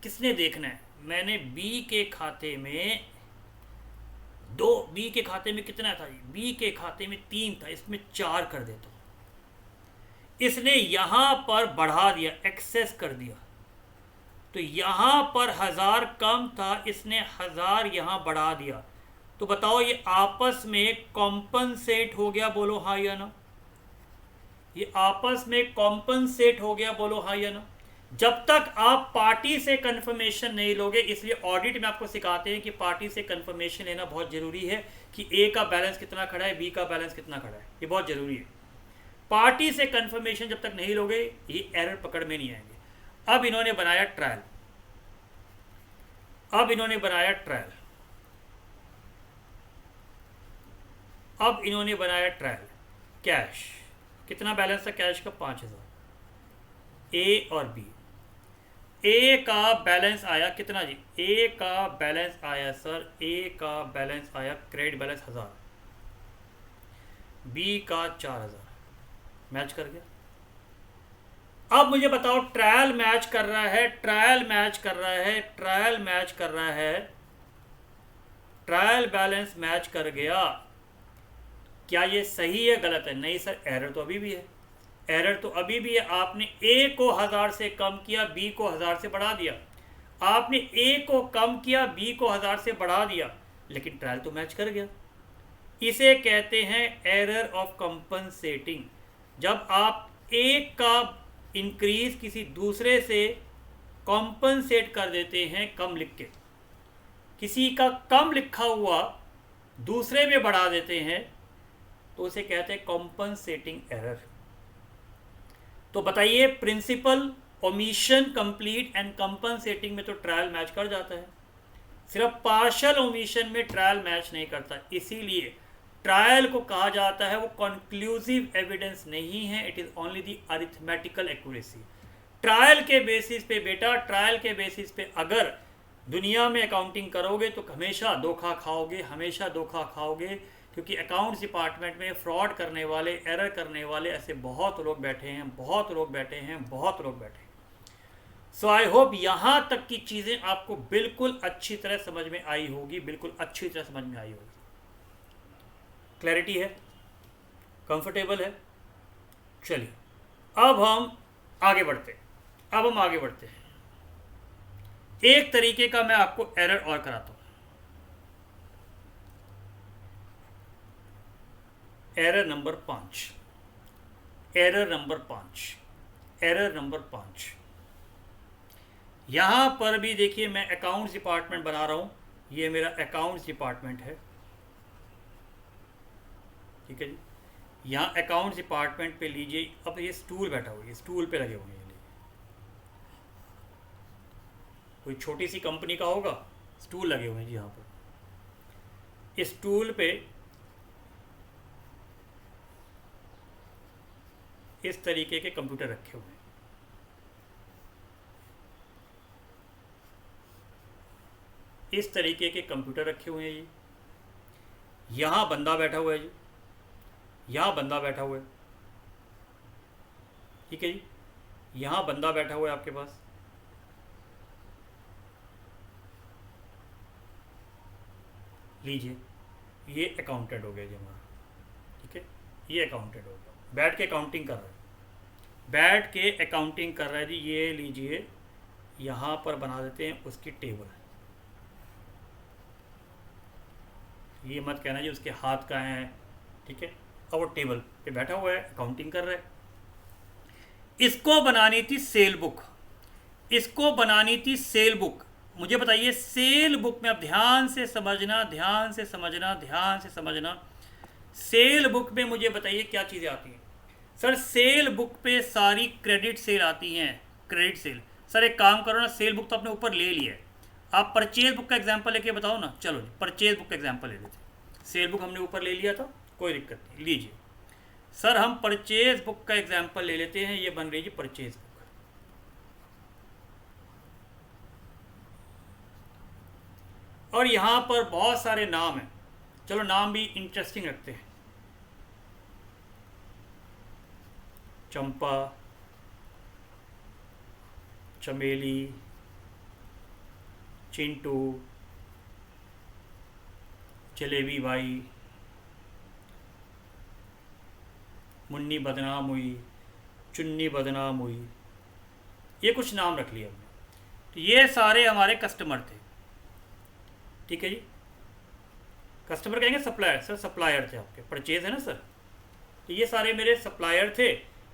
किसने देखना है। मैंने बी के खाते में 2, बी के खाते में कितना था, बी के खाते में 3 था, इसमें 4 कर देता हूँ। इसने यहाँ पर बढ़ा दिया, एक्सेस कर दिया, तो यहाँ पर 1000 कम था, इसने 1000 यहाँ बढ़ा दिया। तो बताओ ये आपस में कॉम्पनसेट हो गया, बोलो हाँ या ना। ये आपस में कॉम्पनसेट हो गया, बोलो हाँ या ना। जब तक आप पार्टी से कंफर्मेशन नहीं लोगे, इसलिए ऑडिट में आपको सिखाते हैं कि पार्टी से कंफर्मेशन लेना बहुत ज़रूरी है कि ए का बैलेंस कितना खड़ा है, बी का बैलेंस कितना खड़ा है, ये बहुत ज़रूरी है। पार्टी से कंफर्मेशन जब तक नहीं लोगे ये एरर पकड़ में नहीं आएंगे। अब इन्होंने बनाया ट्रायल, अब इन्होंने बनाया ट्रायल, अब इन्होंने बनाया ट्रायल। कैश कितना बैलेंस था कैश का, 5000। ए और बी, ए का बैलेंस आया कितना जी, ए का बैलेंस आया सर, ए का बैलेंस आया क्रेडिट बैलेंस 1000, बी का 4000, मैच कर गया। अब मुझे बताओ ट्रायल मैच कर रहा है, ट्रायल मैच कर रहा है, ट्रायल मैच कर रहा है, ट्रायल बैलेंस मैच कर गया, क्या ये सही है गलत है? नहीं सर, एरर तो अभी भी है, एरर तो अभी भी है। आपने ए को 1000 से कम किया, बी को 1000 से बढ़ा दिया, आपने ए को कम किया, बी को 1000 से बढ़ा दिया, लेकिन ट्रायल तो मैच कर गया। इसे कहते हैं एरर ऑफ कंपनसेटिंग। जब आप एक का इंक्रीज किसी दूसरे से कॉम्पनसेट कर देते हैं कम लिख के, किसी का कम लिखा हुआ दूसरे में बढ़ा देते हैं, तो उसे कहते हैं कॉम्पनसेटिंग एरर। तो बताइए principle omission complete and compensating में तो ट्रायल मैच कर जाता है, सिर्फ पार्शियल ओमिशन में ट्रायल मैच नहीं करता। इसीलिए ट्रायल को कहा जाता है वो कंक्लूसिव एविडेंस नहीं है, it is only the arithmetical accuracy. Trial के बेसिस पे बेटा, ट्रायल के बेसिस पे अगर दुनिया में अकाउंटिंग करोगे तो हमेशा धोखा खाओगे, हमेशा धोखा खाओगे, क्योंकि अकाउंट्स डिपार्टमेंट में फ्रॉड करने वाले, एरर करने वाले ऐसे बहुत लोग बैठे हैं, बहुत लोग बैठे हैं, बहुत लोग बैठे हैं। सो आई होप यहाँ तक की चीज़ें आपको बिल्कुल अच्छी तरह समझ में आई होगी, बिल्कुल अच्छी तरह समझ में आई होगी। क्लैरिटी है? कंफर्टेबल है? चलिए अब हम आगे बढ़ते हैं। एक तरीके का मैं आपको एरर और कराता हूं। Error number 5। यहां पर भी देखिए मैं अकाउंट्स डिपार्टमेंट बना रहा हूं, ये मेरा अकाउंट्स डिपार्टमेंट है, ठीक है जी। यहाँ अकाउंट्स डिपार्टमेंट पे लीजिए, अब ये स्टूल बैठा हुआ है, स्टूल पे लगे हुए हैं, कोई छोटी सी कंपनी का होगा, स्टूल लगे हुए हैं जी। यहाँ पर इस स्टूल पे इस तरीके के कंप्यूटर रखे हुए हैं। इस तरीके के कंप्यूटर रखे हुए हैं जी। यहाँ बंदा बैठा हुआ है जी, यहाँ बंदा बैठा हुआ है, ठीक है जी। यहाँ बंदा बैठा हुआ है आपके पास, लीजिए ये अकाउंटेंट हो गया जी हमारा, ठीक है। ये अकाउंटेंट हो गया, बैठ के अकाउंटिंग कर रहा है, जी। ये लीजिए यहाँ पर बना देते हैं उसकी टेबल, ये मत कहना जी उसके हाथ का है, ठीक है। अब वो टेबल पे बैठा हुआ है, अकाउंटिंग कर रहा है। इसको बनानी थी सेल बुक, मुझे बताइए सेल बुक में, अब ध्यान से समझना, सेल बुक में मुझे बताइए क्या चीज़ें आती हैं। सर सेल बुक पे सारी क्रेडिट सेल आती हैं, क्रेडिट सेल। सर एक काम करो ना, सेल बुक तो आपने ऊपर ले लिया है, आप परचेज बुक का एग्जांपल लेके बताओ ना। चलो जी परचेज बुक का एग्जांपल ले लेते हैं, सेल बुक हमने ऊपर ले लिया था, कोई दिक्कत नहीं, लीजिए सर हम परचेज बुक का एग्जांपल ले लेते हैं। ये बन रही जी परचेज बुक, और यहाँ पर बहुत सारे नाम हैं, चलो नाम भी इंटरेस्टिंग रखते हैं। चंपा, चमेली, चिंटू, जलेबी बाई, मुन्नी बदनाम हुई, चुन्नी बदनाम हुई, ये कुछ नाम रख लिया हमने। तो ये सारे हमारे कस्टमर थे, ठीक है जी। कस्टमर कहेंगे सप्लायर, सर सप्लायर थे आपके, परचेज है ना सर। तो ये सारे मेरे सप्लायर थे,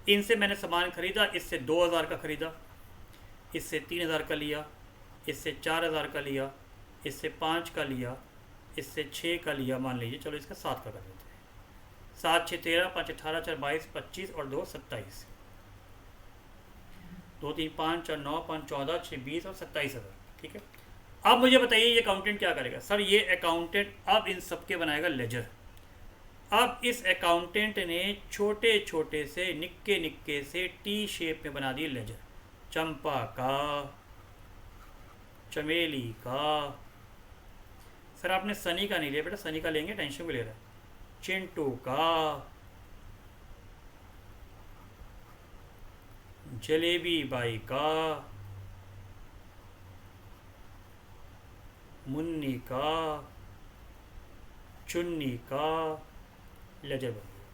इनसे मैंने सामान खरीदा, इससे 2000 का खरीदा, इससे 3000 का लिया, इससे 4000 का लिया, इससे 5 का लिया, इससे 6 का लिया, मान लीजिए चलो इसका 7 का कर देते हैं। 7 6 13, 5 18, 4 22, 25 और 2 27, 2 3 5 4 9 5 14 6 20 और 27,000, ठीक है। अब मुझे बताइए ये अकाउंटेंट क्या करेगा। सर ये अकाउंटेंट अब इन सब के बनाएगा लेजर। अब इस अकाउंटेंट ने छोटे छोटे से निक्के निक्के से टी शेप में बना दिए लेजर। चंपा का, चमेली का, सर आपने सनी का नहीं लिया बेटा, सनी का लेंगे टेंशन भी ले रहा है। चिंटू का, जलेबी बाई का, मुन्नी का, चुन्नी का, लेजर बन गया।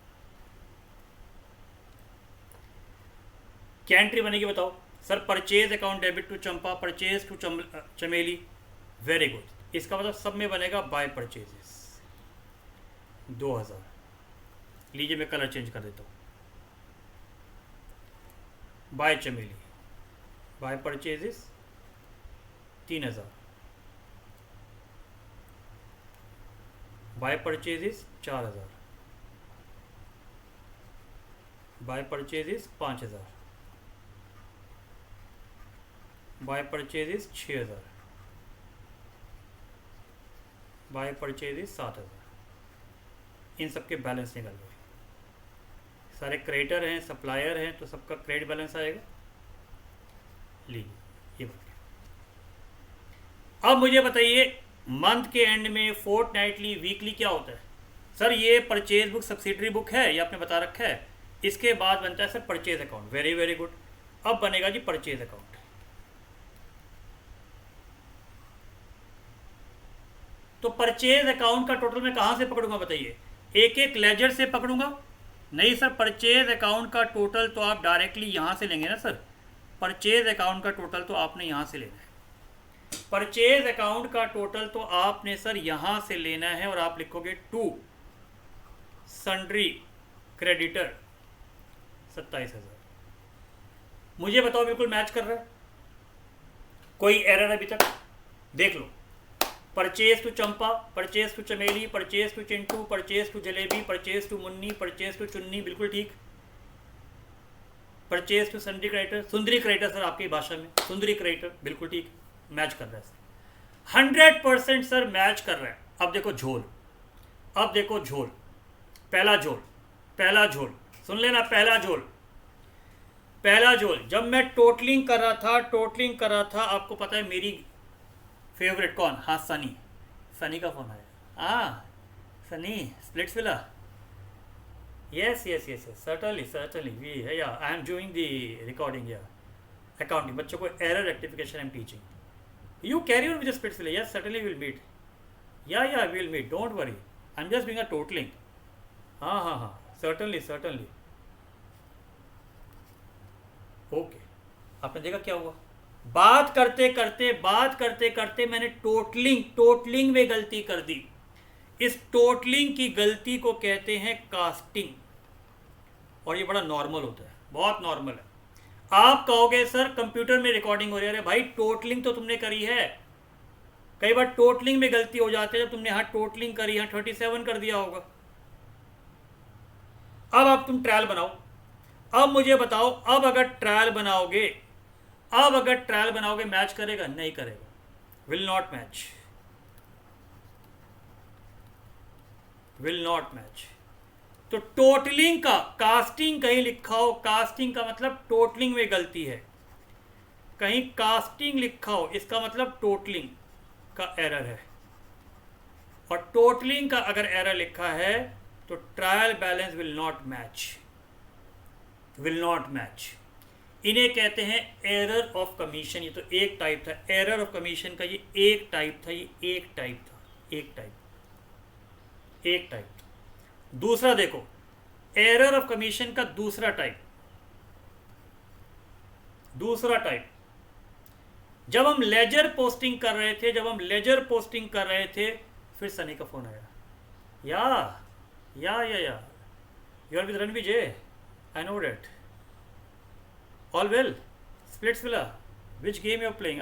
क्या एंट्री बनेगी बताओ। Sir purchase account debit to Champa, purchase to Chameli, very good. इसका मतलब सब में बनेगा बाय परचेजेस 2000। लीजिए मैं कलर चेंज कर देता हूँ, बाय चमेली, by purchases 3000, by purchases 4000, by purchases 5000, by purchases 6000, by purchases 7000। इन सबके बैलेंस निकल गए। सारे क्रेडिटर हैं, सप्लायर हैं, तो सबका क्रेडिट बैलेंस आएगा। लीजिए ये बन गया। अब मुझे बताइए मंथ के एंड में फोर्टनाइटली, वीकली क्या होता है। सर ये परचेज बुक सब्सिडरी बुक है, ये आपने बता रखा है। इसके बाद बनता है sir purchase account, very very good. अब बनेगा जी परचेज अकाउंट। तो परचेज अकाउंट का टोटल मैं कहाँ से पकड़ूंगा बताइए। एक एक लेजर से पकड़ूंगा, नहीं सर, परचेज अकाउंट का टोटल तो आप डायरेक्टली यहाँ से लेंगे ना सर। परचेज अकाउंट का टोटल तो आपने यहाँ से लेना है। परचेज अकाउंट का टोटल तो आपने सर यहाँ से लेना है और आप लिखोगे टू सन्ड्री क्रेडिटर 27,000। मुझे बताओ बिल्कुल मैच कर रहा है? कोई एरर अभी तक? देख लो, purchase to Champa, purchase to Chameli, purchase to Chintu, purchase to Jalebi, purchase to Munni, purchase to Chunni, बिल्कुल ठीक। परचेज टू सन्ड्री क्रेडिटर, सुंदरी क्रेडिटर सर आपकी भाषा में, सुंदरी क्रेडिटर, बिल्कुल ठीक, मैच कर रहा है सर, 100% सर मैच कर रहा है। अब देखो झोल, अब देखो झोल, पहला झोल, पहला झोल सुन लेना, पहला झोल, पहला झोल। जब मैं टोटलिंग कर रहा था, टोटलिंग कर रहा था, आपको पता है मेरी फेवरेट कौन? हाँ सनी, सनी का फोन आया। हाँ Sunny, Splitsvilla, yes yes yes yes certainly certainly we yeah I am doing the recording, yeah accounting, बच्चों को error rectification I am teaching, you carry on with the Splitsvilla, yes certainly we will meet, yeah we will meet, don't worry, I am just doing a totaling, हाँ certainly certainly okay। आपने देखा क्या हुआ? बात करते करते मैंने totalling में गलती कर दी। इस टोटलिंग की गलती को कहते हैं कास्टिंग, और ये बड़ा नॉर्मल होता है, बहुत नॉर्मल है। आप कहोगे सर कंप्यूटर में रिकॉर्डिंग हो रही है, अरे भाई टोटलिंग तो तुमने करी है। कई बार टोटलिंग में गलती हो जाती है, जब तुमने यहाँ टोटलिंग करी, यहाँ 37 कर दिया होगा। अब तुम ट्रायल बनाओ। अब मुझे बताओ, अब अगर ट्रायल बनाओगे मैच करेगा? नहीं करेगा, will not match, will not match. तो टोटलिंग का, कास्टिंग कहीं लिखा हो, कास्टिंग का मतलब टोटलिंग में गलती है, कहीं कास्टिंग लिखा हो इसका मतलब टोटलिंग का एरर है, और टोटलिंग का अगर एरर लिखा है तो trial balance will not match, will not match. इन्हें कहते हैं एरर ऑफ कमीशन। ये तो एक टाइप था एरर ऑफ कमीशन का, ये एक टाइप था, ये एक टाइप था, एक टाइप। दूसरा देखो, एरर ऑफ कमीशन का दूसरा टाइप, जब हम लेजर पोस्टिंग कर रहे थे, फिर सनी का फोन आया, या you are with Ranvijay, I know that, all well, Splitsvilla, which game you are playing?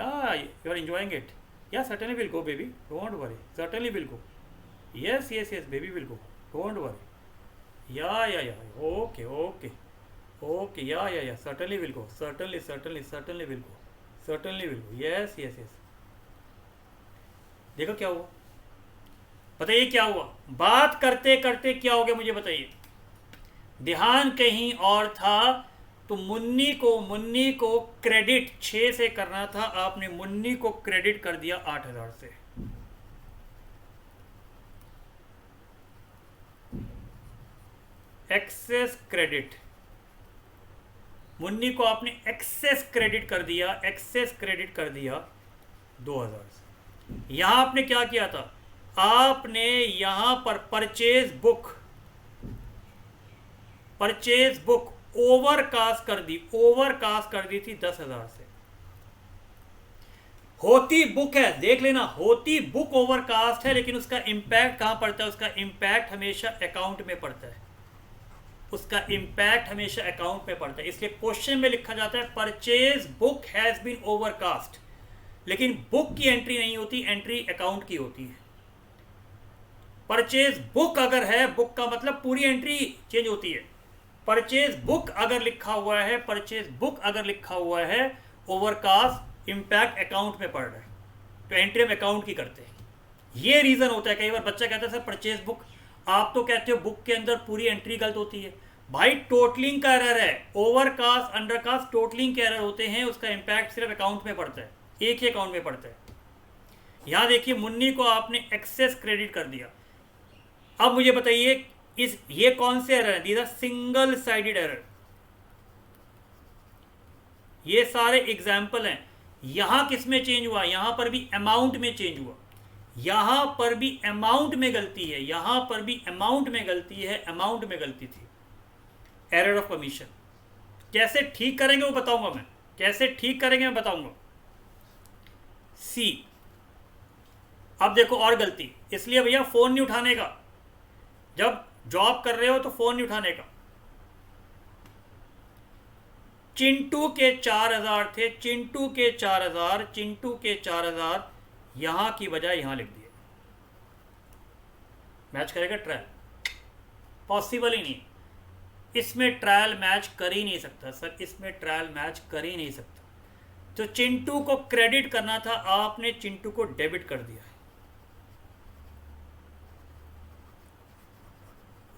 You are enjoying it? Yeah, certainly we'll go, baby, don't worry, certainly we'll go, yes baby, we'll go, don't worry, yeah okay yeah certainly we'll go, certainly we'll go, yes। देखो क्या हुआ, बताइए क्या हुआ? बात करते करते क्या हो गया मुझे बताइए? ध्यान कहीं और था, तो मुन्नी को क्रेडिट 6 से करना था, आपने मुन्नी को क्रेडिट कर दिया 8,000 से। एक्सेस क्रेडिट, मुन्नी को आपने एक्सेस क्रेडिट कर दिया 2,000 से। यहां आपने क्या किया था? आपने यहां पर परचेज बुक ओवरकास्ट कर दी थी 10,000 से। होती बुक है, देख लेना, होती बुक ओवरकास्ट है, लेकिन उसका इंपैक्ट कहां पड़ता है? उसका इंपैक्ट हमेशा अकाउंट में पड़ता है, इसलिए क्वेश्चन में लिखा जाता है purchase book has been overcast, लेकिन बुक की एंट्री नहीं होती, एंट्री अकाउंट की होती है। परचेज बुक अगर है, बुक का मतलब पूरी एंट्री चेंज होती है। परचेज बुक अगर लिखा हुआ है ओवरकास्ट, इंपैक्ट अकाउंट में पड़ रहा है, तो एंट्री हम अकाउंट की करते हैं। ये रीजन होता है। कई बार बच्चा कहता है सर परचेज बुक, आप तो कहते हो बुक के अंदर पूरी एंट्री गलत होती है। भाई टोटलिंग का एरर है, ओवरकास्ट अंडरकास्ट टोटलिंग के एरर होते हैं, उसका इंपैक्ट सिर्फ अकाउंट में पड़ता है, एक ही अकाउंट में पड़ता है। यहां देखिए, मुन्नी को आपने एक्सेस क्रेडिट कर दिया। अब मुझे बताइए ये कौन से एरर है? These are single sided error. ये सारे एग्जाम्पल हैं। यहां किस में चेंज हुआ? यहां पर भी अमाउंट में चेंज हुआ, यहां पर भी अमाउंट में गलती है, अमाउंट में गलती थी। Error of commission. कैसे ठीक करेंगे वो बताऊंगा मैं, कैसे ठीक करेंगे मैं बताऊंगा। सी, अब देखो और गलती, इसलिए भैया फोन नहीं उठाने का, जब जॉब कर रहे हो तो फोन नहीं उठाने का। चिंटू के 4000 थे, चिंटू के 4000, चिंटू के 4000 यहां की बजाय यहां लिख दिए। मैच करेगा ट्रायल? पॉसिबल ही नहीं, इसमें ट्रायल मैच कर ही नहीं सकता सर, इसमें ट्रायल मैच कर ही नहीं सकता। तो चिंटू को क्रेडिट करना था, आपने चिंटू को डेबिट कर दिया।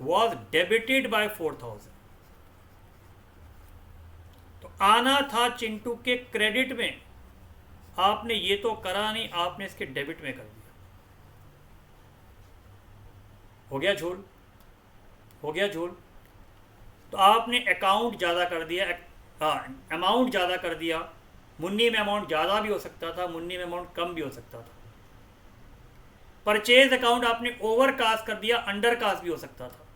वॉज डेबिटेड बाय 4000, तो आना था चिंटू के क्रेडिट में, आपने ये तो करा नहीं, आपने इसके डेबिट में कर दिया। हो गया झोल, हो गया झोल। तो आपने अकाउंट ज़्यादा कर दिया, अमाउंट ज़्यादा कर दिया। मुन्नी में अमाउंट ज़्यादा भी हो सकता था, मुन्नी में अमाउंट कम भी हो सकता था। परचेज अकाउंट आपने ओवर कास्ट कर दिया, अंडर कास्ट भी हो सकता था।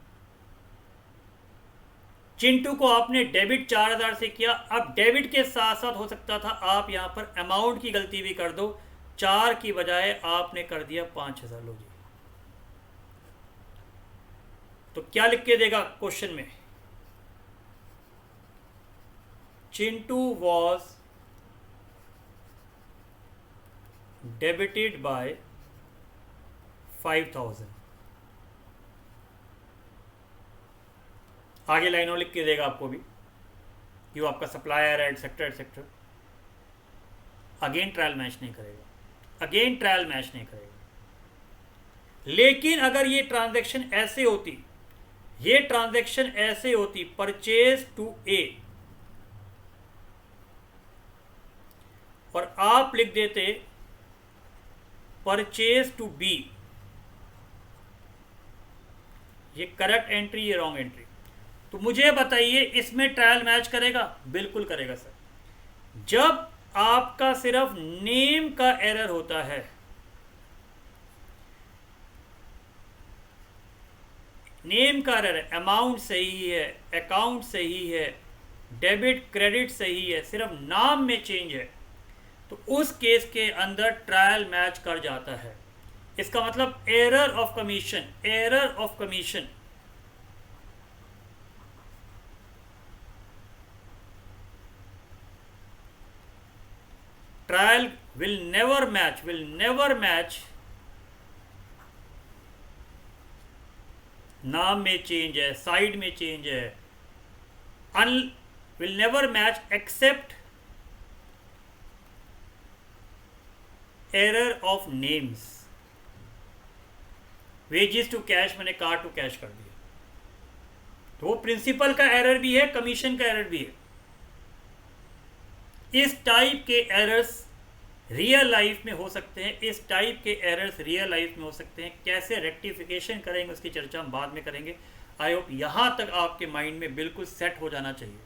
चिंटू को आपने डेबिट 4000 से किया, अब डेबिट के साथ साथ हो सकता था आप यहां पर अमाउंट की गलती भी कर दो, 4 की बजाय आपने कर दिया 5000। लो जी, तो क्या लिख के देगा क्वेश्चन में? Chintu was debited bye 5000। आगे लाइनों लिख के देगा आपको भी, ये आपका सप्लायर है etcetera etcetera. Again trial match नहीं करेगा, अगेन ट्रायल मैच नहीं करेगा। लेकिन अगर ये ट्रांजैक्शन ऐसे होती, ये ट्रांजैक्शन ऐसे होती, परचेज टू ए, और आप लिख देते परचेज टू बी, ये करेक्ट एंट्री, ये रॉन्ग एंट्री। तो मुझे बताइए इसमें ट्रायल मैच करेगा? बिल्कुल करेगा सर। जब आपका सिर्फ नेम का एरर होता है, नेम का एरर है, अमाउंट सही है, अकाउंट सही है, डेबिट क्रेडिट सही है, सिर्फ नाम में चेंज है, तो उस केस के अंदर ट्रायल मैच कर जाता है। इसका मतलब error of commission, error of commission trial will never match नाम में चेंज है, साइड में चेंज है, will never match except error of names। Wages to cash मैंने कार टू कैश कर दिया, तो वो प्रिंसिपल का एरर भी है, कमीशन का एरर भी है। इस टाइप के एरर्स रियल लाइफ में हो सकते हैं, इस टाइप के एरर्स रियल लाइफ में हो सकते हैं। कैसे रेक्टिफिकेशन करेंगे उसकी चर्चा हम बाद में करेंगे। आई होप यहाँ तक आपके माइंड में बिल्कुल सेट हो जाना चाहिए।